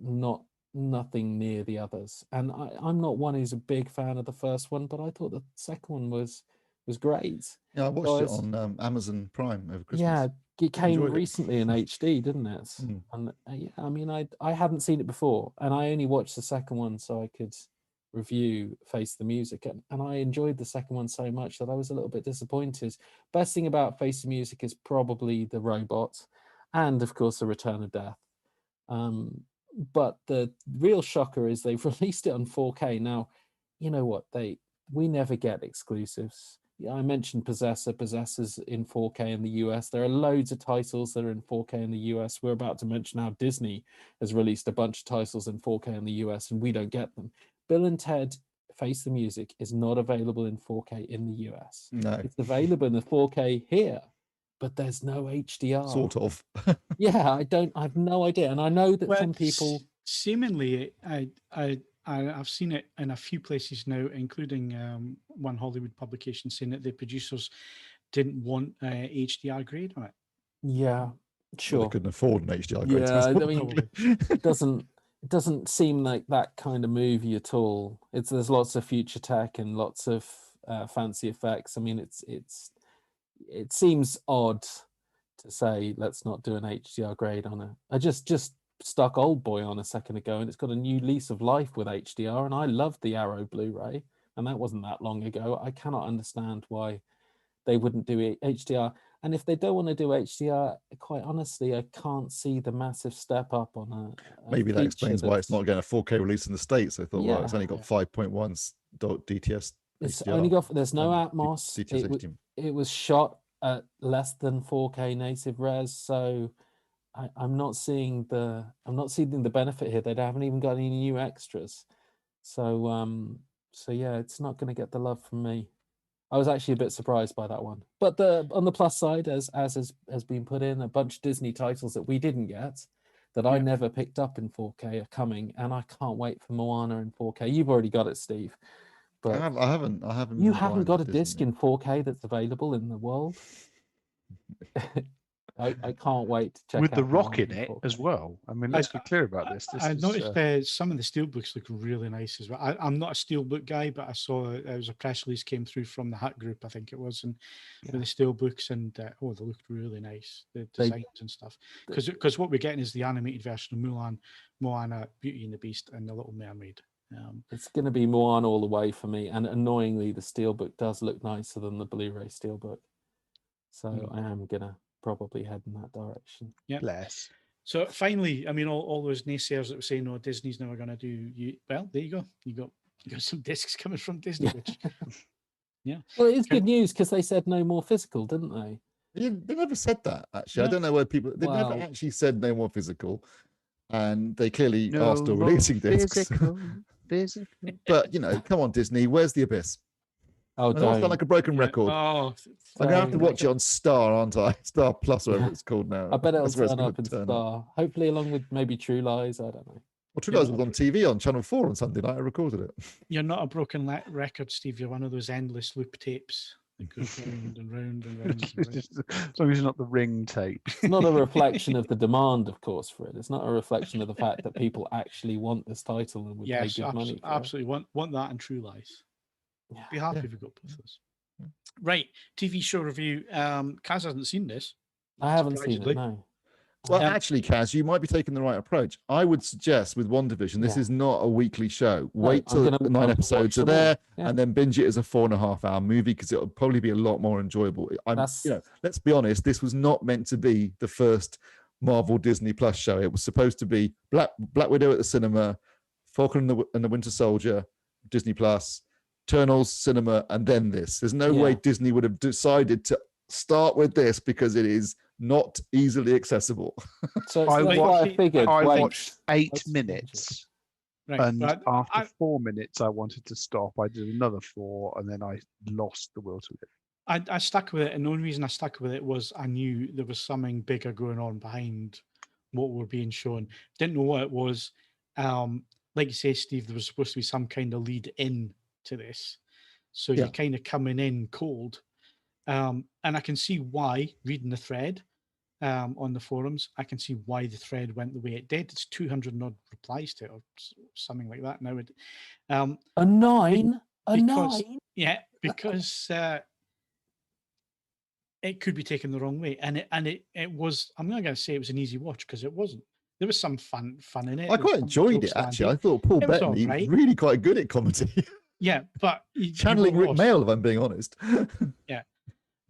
nothing near the others. And I'm not one who's a big fan of the first one, but I thought the second one was great.
Yeah, I watched it on Amazon Prime over Christmas.
Yeah, it came
Enjoyed it.
recently in HD, didn't it?
Mm.
And yeah, I mean, I hadn't seen it before, and I only watched the second one so I could review Face the Music, and I enjoyed the second one so much that I was a little bit disappointed. Best thing about Face the Music is probably the robot, and of course the Return of Death. But the real shocker is they've released it on 4K. Now, you know what? We never get exclusives. Yeah, I mentioned Possessor. Possessor's in 4K in the US. There are loads of titles that are in 4K in the US. We're about to mention how Disney has released a bunch of titles in 4K in the US, and we don't get them. Bill and Ted Face the Music is not available in 4K in the US.
No.
It's available in the 4K here, but there's no HDR.
Sort of.
Yeah, I have no idea. And I know that some people
seemingly I've seen it in a few places now, including one Hollywood publication saying that the producers didn't want HDR grade on it.
Yeah, sure.
Well, they couldn't afford an HDR grade.
Yeah, I mean, it doesn't seem like that kind of movie at all. There's lots of future tech and lots of fancy effects. I mean, it seems odd to say let's not do an HDR grade on it. I just stuck Old Boy on a second ago, and it's got a new lease of life with HDR, and I loved the Arrow Blu-ray, and that wasn't that long ago. I cannot understand why they wouldn't do HDR. And if they don't want to do HDR, quite honestly, I can't see the massive step up on a
Maybe that explains why it's not getting a 4K release in the States. I thought, well, it's only got 5.1 DTS.
It's
HDR,
only got, there's no Atmos.
DTS
it was shot at less than 4K native res, so I'm not seeing the benefit here. They haven't even got any new extras, so yeah, it's not going to get the love from me. I was actually a bit surprised by that one. But on the plus side, as has been put in, a bunch of Disney titles that we didn't get, that I never picked up in 4K are coming, and I can't wait for Moana in 4K. You've already got it, Steve. But
I haven't.
You haven't got a disc in 4K that's available in the world. I can't wait to check
with
out
the Rock in
Moana
it
4K.
as well. I mean, let's be clear about this.
I noticed some of the steelbooks look really nice as well. I'm not a steelbook guy, but I saw there was a press release came through from the Hut Group, I think it was, and with the steelbooks, and they looked really nice, the designs and stuff. Because what we're getting is the animated version of Moana, Beauty and the Beast, and the Little Mermaid.
It's going to be Moana all the way for me, and annoyingly, the steelbook does look nicer than the Blu-ray steelbook, so I am gonna probably head in that direction.
Yeah.
Bless.
So finally, I mean, all those naysayers that were saying, "No, Disney's never going to do." Well, there you go. You got some discs coming from Disney, which, yeah.
Well, it is good news because they said no more physical, didn't they?
They never said that, actually. I don't know where people. They never actually said no more physical, and they clearly are still releasing discs.
Physical.
But come on, Disney. Where's the Abyss?
Oh,
I sound like a broken record.
Oh,
I'm gonna have to watch it on Star, aren't I? Star Plus, whatever it's called now.
I bet it'll
That's where it's
turn
gonna
up in
turn
Star. Hopefully, along with maybe True Lies. I don't know.
Well, True Lies was on TV on Channel 4 on Sunday night. I recorded it.
You're not a broken record, Steve. You're one of those endless loop tapes that goes round and round and round. And round.
As long as it's not the ring tape.
It's not a reflection of the demand, of course, for it. It's not a reflection of the fact that people actually want this title and would pay good money for
absolutely. Want that and True Lies.
Yeah.
Be happy if we got both of those. Right, TV show review. Kaz hasn't seen this.
I haven't seen it, no.
Well, actually, Kaz, you might be taking the right approach. I would suggest with WandaVision, this is not a weekly show. Wait till the 9 episodes are there, and then binge it as a 4.5-hour movie because it'll probably be a lot more enjoyable. Let's be honest, this was not meant to be the first Marvel Disney Plus show. It was supposed to be Black Widow at the cinema, Falcon and the Winter Soldier, Disney Plus, Eternals, cinema, and then this. There's no way Disney would have decided to start with this because it is not easily accessible.
So I watched 8 minutes.
Right.
And
but
after 4 minutes, I wanted to stop. I did another 4, and then I lost the will to live.
I stuck with it, and the only reason I stuck with it was I knew there was something bigger going on behind what were being shown. Didn't know what it was. Like you say, Steve, there was supposed to be some kind of lead in to this, so
Yeah.
you're kind of coming in cold. And I can see why, reading the thread on the forums, I can see why the thread went the way it did. It's 200 odd replies to it, or something like that now.
A 9? A
because
9?
yeah, because it could be taken the wrong way, and it was. I'm not going to say it was an easy watch, because it wasn't. There was some fun in it.
I quite enjoyed it, actually. I thought Paul Bettany was really quite good at comedy.
Yeah, but
channeling Rick Mail, if I'm being honest.
Yeah,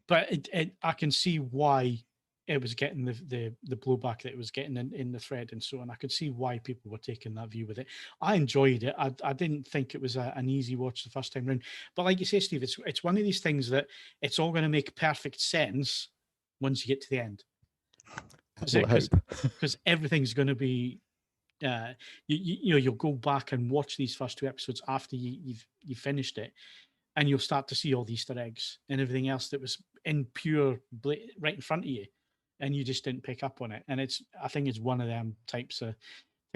but I can see why it was getting the blowback that it was getting in the thread and so on. I could see why people were taking that view with it. I enjoyed it. I didn't think it was an easy watch the first time round. But like you say, Steve, it's one of these things that it's all going to make perfect sense once you get to the end. Because everything's going to be, you'll go back and watch these first 2 episodes after you've finished it, and you'll start to see all the Easter eggs and everything else that was in pure right in front of you, and you just didn't pick up on it. And I think it's one of them types of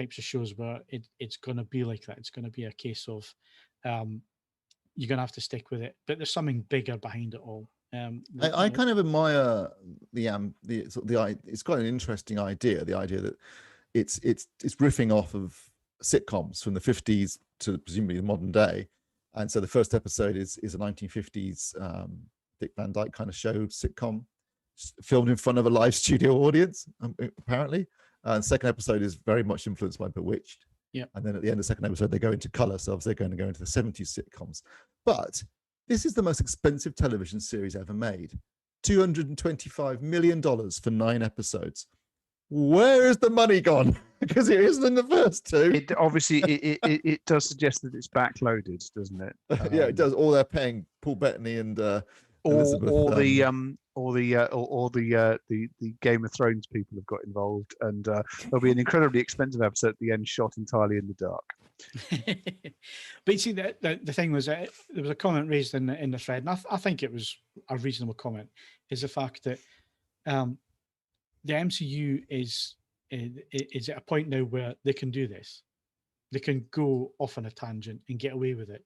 shows where it's going to be like that. It's going to be a case of you're going to have to stick with it, but there's something bigger behind it all.
I kind of admire it's quite an interesting idea. The idea that it's riffing off of sitcoms from the 50s to presumably the modern day, and so the first episode is a 1950s Dick Van Dyke kind of show sitcom, filmed in front of a live studio audience, apparently. And the second episode is very much influenced by Bewitched.
Yeah.
And then at the end of the second episode, they go into color, so they're going to go into the 70s sitcoms. But this is the most expensive television series ever made. $225 million for 9 episodes. Where is the money gone? Because it isn't in the first 2.
It obviously it does suggest that it's backloaded, doesn't it?
Yeah, it does. All they're paying Paul Bettany and Elizabeth,
or the Game of Thrones people have got involved, and there'll be an incredibly expensive episode at the end, shot entirely in the dark.
But you see, the thing was, there was a comment raised in the thread, and I think it was a reasonable comment, is the fact that the MCU is at a point now where they can do this. They can go off on a tangent and get away with it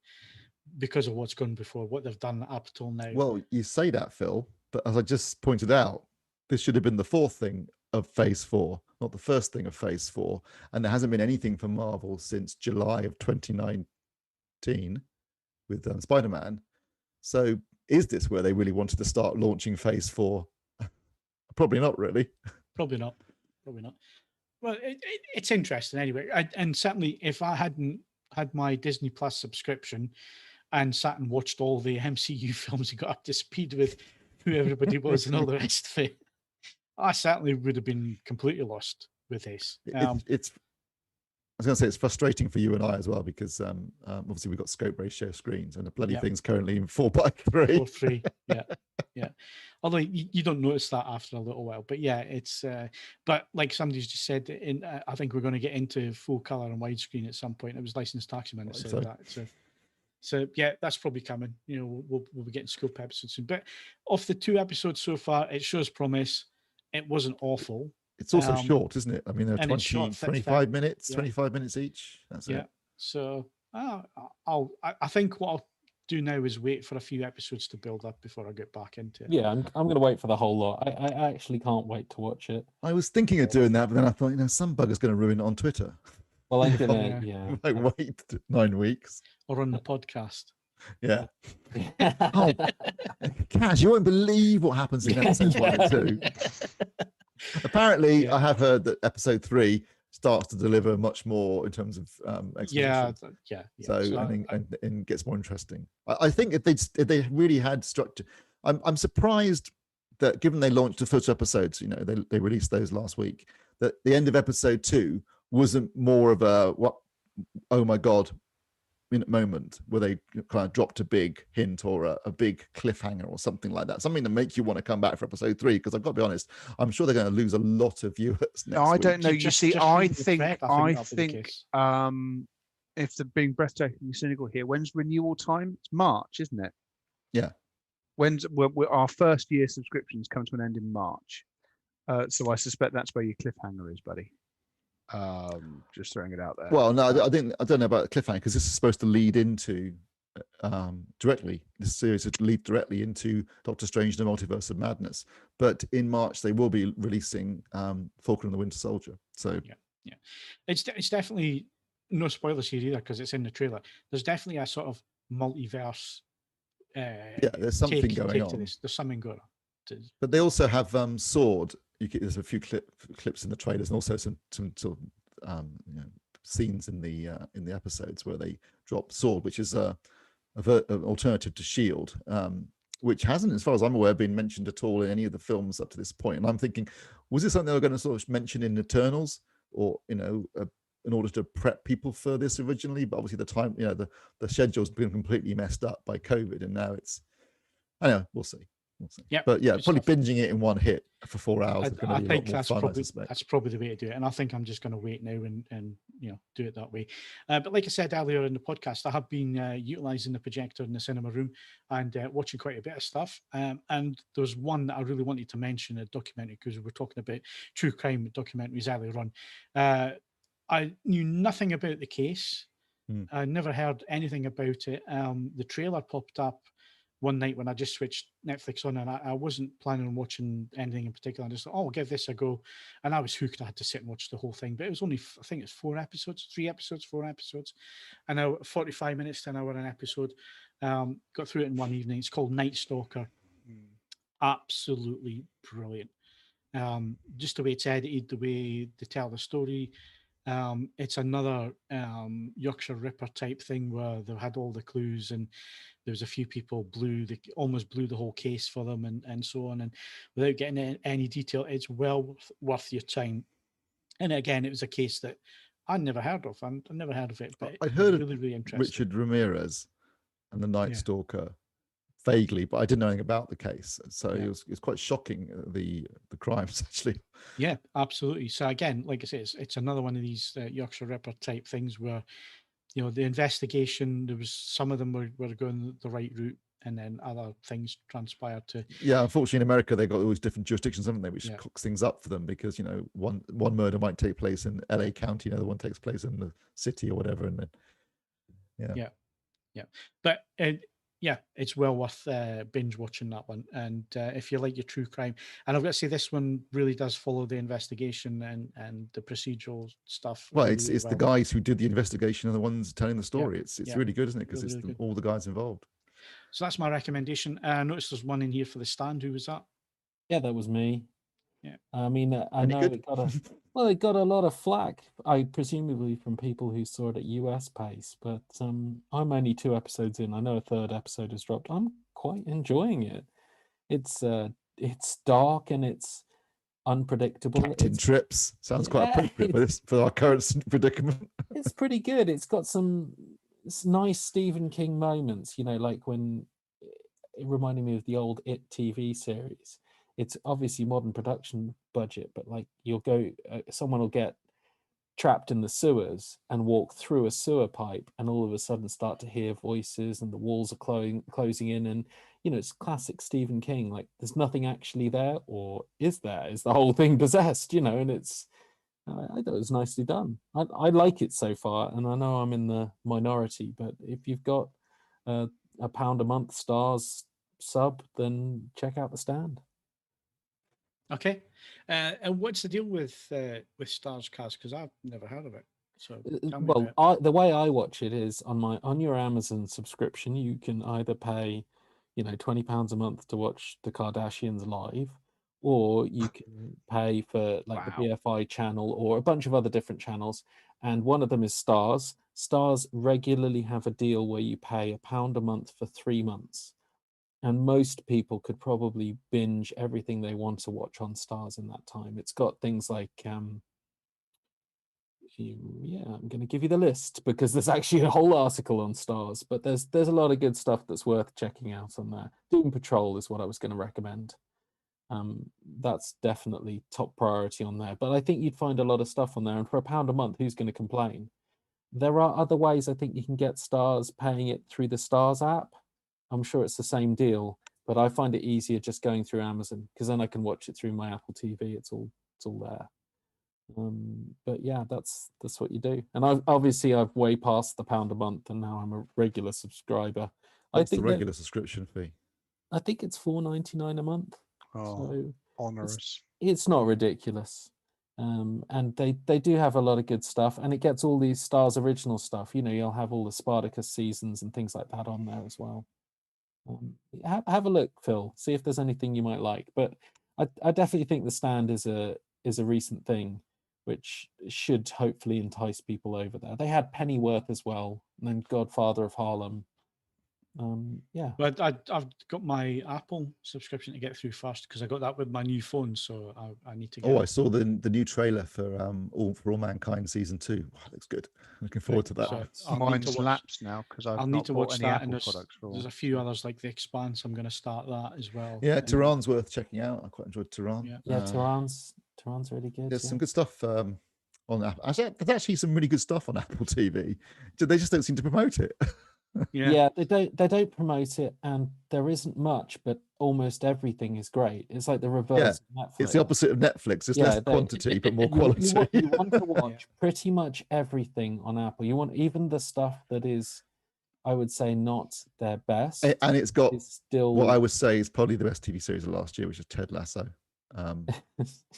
because of what's gone before, what they've done up till now.
Well, you say that, Phil, but as I just pointed out, this should have been the 4th thing of Phase 4, not the first thing of Phase 4. And there hasn't been anything from Marvel since July of 2019 with Spider-Man. So is this where they really wanted to start launching Phase 4? Probably not, really. Probably
not. Well, it's interesting anyway. And certainly if I hadn't had my Disney Plus subscription and sat and watched all the MCU films and got up to speed with who everybody was and all the rest of it, I certainly would have been completely lost with this.
I was going to say it's frustrating for you and I as well, because obviously we've got scope ratio screens and the bloody thing's currently in 4:3.
4:3, yeah. Although you don't notice that after a little while, but yeah, it's. But like somebody's just said, I think we're going to get into full color and widescreen at some point. It was Licensed Taximan that said that. So yeah, that's probably coming. You know, we'll be getting scope episodes soon. But of the 2 episodes so far, it shows promise. It wasn't awful.
It's also short, isn't it? I mean, they're 25 minutes,
yeah.
25 minutes each. That's it.
So I think what I'll do now is wait for a few episodes to build up before I get back into it.
Yeah, I'm going to wait for the whole lot. I actually can't wait to watch it.
I was thinking of doing that, but then I thought, some bugger's going to ruin it on Twitter.
Well, I'm going to,
like, wait 9 weeks.
Or on the podcast.
Yeah. Oh, Kaz, you won't believe what happens in episodes 1 and 2. Apparently, I have heard that episode 3 starts to deliver much more in terms of exposition. So and gets more interesting. I think if they really had structure, I'm surprised that given they launched the first episodes, they released those last week, that the end of episode 2 wasn't more of a oh my god moment where they kind of dropped a big hint or a big cliffhanger or something like that, something that makes you want to come back for episode 3, because I've got to be honest, I'm sure they're going to lose a lot of viewers next week.
I don't know. I think if they're being breathtakingly cynical here, when's renewal time? It's March, isn't it?
Yeah.
Our first year subscriptions come to an end in March. So I suspect that's where your cliffhanger is, buddy. Just throwing it out there.
Well, no, I don't know about the cliffhanger, because this is supposed to lead into directly. This series would lead directly into Doctor Strange: The Multiverse of Madness. But in March they will be releasing Falcon and the Winter Soldier. So
yeah, it's definitely no spoilers here either, because it's in the trailer. There's definitely a sort of multiverse.
There's something going on.
There's something going on.
But they also have Sword. There's a few clips in the trailers, and also some sort of scenes in the episodes where they drop Sword, which is an alternative to Shield, which hasn't, as far as I'm aware, been mentioned at all in any of the films up to this point. And I'm thinking, was this something they were going to sort of mention in Eternals, or in order to prep people for this originally? But obviously the time, the schedule's been completely messed up by COVID, and now I know, we'll see.
Yeah,
but yeah, probably binging it in one hit for 4 hours.
I think that's probably the way to do it, and I think I'm just going to wait now and do it that way. But like I said earlier in the podcast, I have been utilizing the projector in the cinema room and watching quite a bit of stuff. And there's one that I really wanted to mention, a documentary, because we were talking about true crime documentaries earlier on. I knew nothing about the case. I never heard anything about it. The trailer popped up one night when I just switched Netflix on, and I wasn't planning on watching anything in particular. I just thought, I'll give this a go. And I was hooked. I had to sit and watch the whole thing. But it was only, I think it's 4 episodes, 4 episodes. And now 45 minutes to an hour an episode. Got through it in one evening. It's called Night Stalker. Absolutely brilliant. Just the way it's edited, the way they tell the story. It's another Yorkshire Ripper type thing where they had all the clues, and there was a few people almost blew the whole case for them, and so on. And without getting any detail, it's well worth your time. And again, it was a case that I'd never heard of. I never heard of it, but
I heard
really, really interesting.
Richard Ramirez and the Night Stalker vaguely, but I didn't know anything about the case. So it was quite shocking, the crimes actually.
Yeah, absolutely. So again, like I say, it's another one of these Yorkshire Ripper type things where, the investigation, there was some of them were going the right route, and then other things transpired to. Yeah,
unfortunately in America they've got all these different jurisdictions, haven't they, which cooks things up for them, because one murder might take place in LA County, another one takes place in the city or whatever, and then
but it's well worth binge watching that one. And if you like your true crime, and I've got to say, this one really does follow the investigation and the procedural stuff.
Well, it's the guys who did the investigation and the ones telling the story. It's really good, isn't it? Because it's really all the guys involved.
So that's my recommendation. I noticed there's one in here for The Stand. Who was that?
Yeah, that was me.
Yeah.
I mean, I know it got a lot of flack, presumably from people who saw it at US pace, but I'm only 2 episodes in. I know a 3rd episode has dropped. I'm quite enjoying it. It's dark and it's unpredictable.
Captain Trips sounds quite appropriate for our current predicament.
It's pretty good. It's got some nice Stephen King moments, like when it reminded me of the old It TV series. It's obviously modern production budget, but like someone will get trapped in the sewers and walk through a sewer pipe, and all of a sudden start to hear voices, and the walls are closing in, and it's classic Stephen King. Like there's nothing actually there, or is the whole thing possessed? And it's. I thought it was nicely done. I like it so far, and I know I'm in the minority, but if you've got a £1 a month Stars sub, then check out The Stand.
Okay, and what's the deal with Stars Cast? Because I've never heard of it. So
the way I watch it is on your Amazon subscription, you can either pay, £20 a month to watch the Kardashians live, or you can pay for the BFI channel or a bunch of other different channels, and one of them is Stars. Stars regularly have a deal where you pay £1 a month for 3 months. And most people could probably binge everything they want to watch on Stars in that time. It's got things like, I'm going to give you the list because there's actually a whole article on Stars. But there's a lot of good stuff that's worth checking out on there. Doom Patrol is what I was going to recommend. That's definitely top priority on there. But I think you'd find a lot of stuff on there. And for £1 a month, who's going to complain? There are other ways I think you can get stars paying it through the Stars app. I'm sure it's the same deal, but I find it easier just going through Amazon, because then I can watch it through my Apple TV. It's all there. But yeah, that's what you do. And I've way past the £1 a month, and now I'm a regular subscriber.
What's the regular subscription fee?
I think it's $4.99 a month.
Oh,
So
onerous.
it's not ridiculous. And they do have a lot of good stuff, and it gets all these Stars original stuff. You'll have all the Spartacus seasons and things like that on there as well. Have a look, Phil, see if there's anything you might like. But I definitely think the stand is a recent thing, which should hopefully entice people over there. They had Pennyworth as well, and then Godfather of Harlem. Yeah,
but I've got my Apple subscription to get through first, because I got that with my new phone, so I need to get
I saw the new trailer for All Mankind season 2. Wow, looks good. Looking forward to that.
So
Mine's lapsed now because I'll
need to watch that, and
products for
there's a few others like The Expanse. I'm going to start that as well.
Yeah, Tehran's worth checking out. I quite enjoyed Tehran.
Yeah, Tehran's really good.
There's some good stuff on Apple. There's actually some really good stuff on Apple TV. They just don't seem to promote it.
Yeah, they don't promote it, and there isn't much, but almost everything is great. It's like the reverse of Netflix.
It's the opposite of Netflix. It's less quantity but more quality.
You want to watch pretty much everything on Apple. You want even the stuff that is, I would say, not their best,
and it's got
still
what I would say is probably the best TV series of last year, which is Ted Lasso.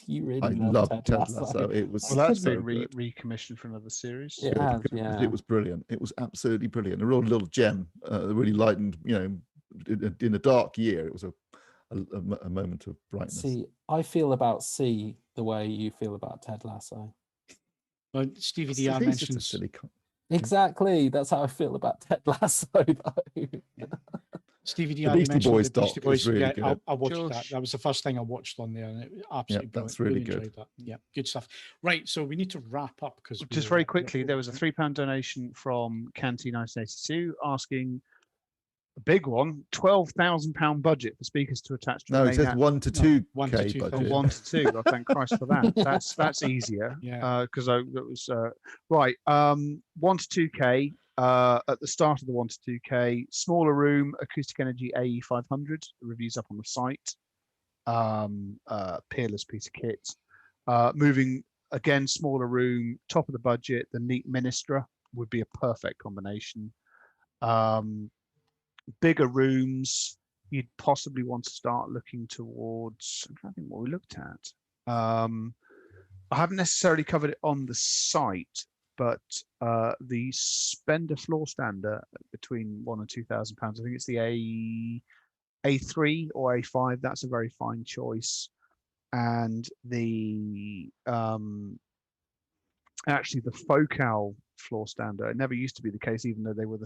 You really
I love Ted Lasso. It was
that's
so
been recommissioned for another series.
It has, yeah.
It was brilliant. It was absolutely brilliant. A real little gem, really lightened. In a dark year, it was a moment of brightness.
See, I feel about C the way you feel about Ted Lasso.
Well, Stevie DR mentions
exactly. That's how I feel about Ted Lasso, though.
Stevie
the Beastie Boys doc is really good.
I watched that. That was the first thing I watched on there, and it absolutely brilliant.
That's really good.
That. Yeah, good stuff. Right, so we need to wrap up because
just very quickly, there was a £3 donation from Canty 1982 asking a big one, £12,000 budget for speakers to attach to.
No, it says 1 to 2K budget.
1 to 2. Well, thank Christ for that. That's easier.
Yeah.
Because that was right. 1 to 2K. At the start of the 1 to 2K, smaller room, Acoustic Energy AE 500. The review's up on the site. Peerless piece of kit. Moving again, smaller room, top of the budget. The Neat Ministra would be a perfect combination. Bigger rooms, you'd possibly want to start looking towards. I'm trying to think what we looked at. I haven't necessarily covered it on the site, but the Spender floor stander between £1,000 and £2,000. I think it's the A3 or A5. That's a very fine choice. And the actually the Focal floor stander. It never used to be the case, even though they were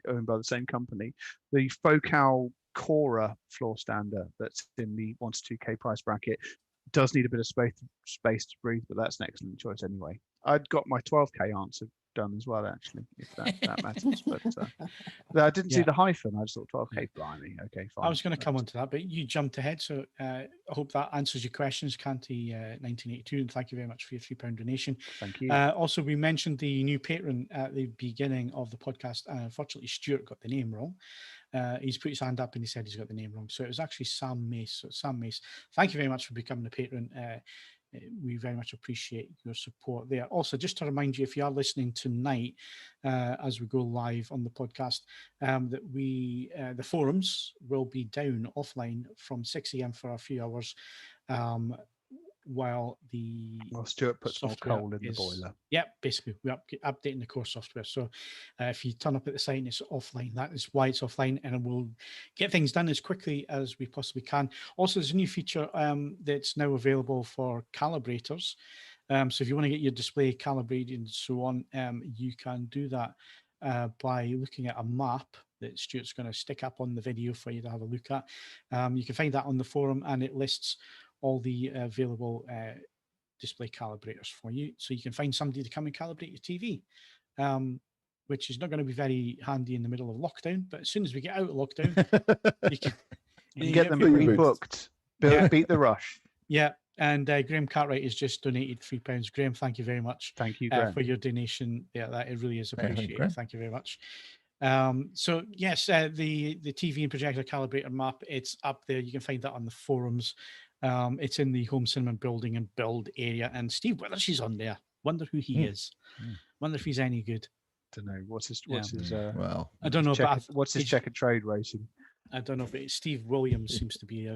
owned by the same company. The Focal Cora floor stander that's in the 1 to 2K price bracket does need a bit of space to breathe, but that's an excellent choice anyway. I'd got my 12K answer done as well, actually, if that matters. But I didn't see the hyphen. I just thought 12K, blimey. Okay, fine.
I was going to come on to that, but you jumped ahead. So I hope that answers your questions, Canty 1982. And thank you very much for your £3 donation.
Thank you.
Also, we mentioned the new patron at the beginning of the podcast. Unfortunately, Stuart got the name wrong. He's put his hand up and he said he's got the name wrong. So it was actually Sam Mace. So Sam Mace, thank you very much for becoming a patron. We very much appreciate your support there. Also, just to remind you, if you are listening tonight as we go live on the podcast, that the forums will be down offline from 6 a.m. for a few hours while
Stuart puts more coal in the boiler.
Yeah, basically we're updating the core software. So if you turn up at the site and it's offline, that is why it's offline, and we'll get things done as quickly as we possibly can. Also, there's a new feature that's now available for calibrators. So if you want to get your display calibrated and so on, you can do that by looking at a map that Stuart's going to stick up on the video for you to have a look at. You can find that on the forum, and it lists all the available display calibrators for you. So you can find somebody to come and calibrate your TV, which is not going to be very handy in the middle of lockdown. But as soon as we get out of lockdown, you can
get them pre-booked. Beat the rush.
Yeah, And Graham Cartwright has just donated £3. Graham, thank you very much.
Thank you, Graham.
For your donation. Yeah, that it really is
Yeah, thank you,
appreciated.
Graham.
Thank you very much. So yes, the TV and projector calibrator map, it's up there. You can find that on the forums. It's in the home cinema building and build area. And Steve Withers is on there. Wonder who he is. Wonder if he's any good.
Don't know what's his
Well,
I don't know, but
what's his check and trade rating?
I don't know, but Steve Williams seems to be.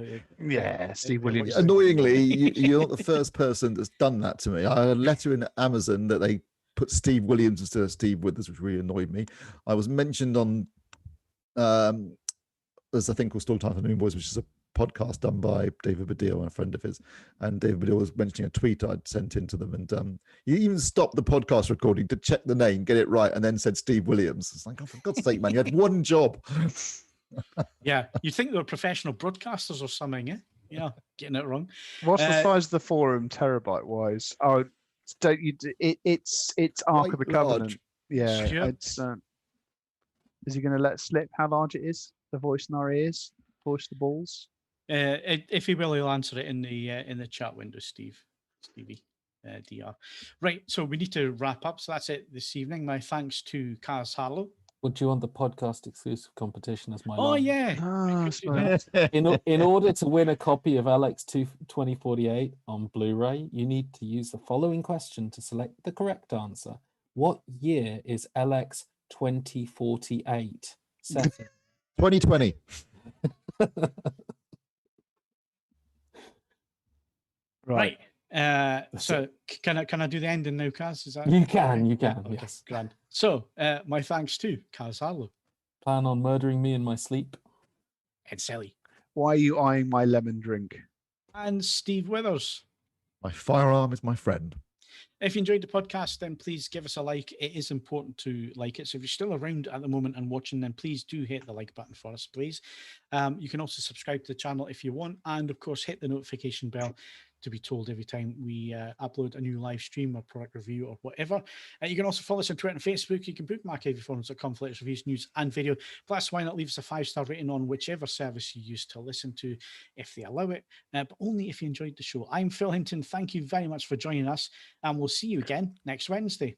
Steve Williams.
annoyingly, you're not the first person that's done that to me. I had a letter in Amazon that they put Steve Williams instead of Steve Withers, which really annoyed me. I was mentioned on there's a thing called Stalker TV Boys, which is a podcast done by David Baddiel, a friend of his, and David Baddiel was mentioning a tweet I'd sent into them, and you even stopped the podcast recording to check the name, get it right, and then said Steve Williams. It's like, oh, for God's sake, man, you had one job.
Yeah, you'd think they were professional broadcasters or something, eh? Yeah, getting it wrong.
What's the size of the forum terabyte wise? Oh, don't you? It's Ark of the Covenant. Yeah,
Sure.
it's. Is he going to let slip how large it is? The voice in our ears, voice the balls.
If he will, he'll answer it in the chat window, Stevie, DR. Right, so we need to wrap up. So that's it this evening. My thanks to Kaz Harlow.
Would you want the podcast exclusive competition as my
Oh
line?
yeah.
In order to win a copy of LX 2048 on Blu-ray, you need to use the following question to select the correct answer. What year is LX 2048 set in?
2020.
Right. So can I do the ending now, Kaz? Is that
You can,
okay,
yes.
Grand. So my thanks to Kaz Harlow
Plan on murdering me in my sleep.
and Sally
Why are you eyeing my lemon drink?
and Steve Withers.
My firearm is my friend.
If you enjoyed the podcast, then please give us a like. It is important to like it. So if you're still around at the moment and watching, then please do hit the like button for us, please. You can also subscribe to the channel if you want. And of course, hit the notification bell to be told every time we upload a new live stream or product review or whatever. You can also follow us on Twitter and Facebook. You can bookmark avforums.com for latest reviews, news, and video. Plus, why not leave us a 5-star rating on whichever service you use to listen to, if they allow it, but only if you enjoyed the show. I'm Phil Hinton. Thank you very much for joining us, and we'll see you again next Wednesday.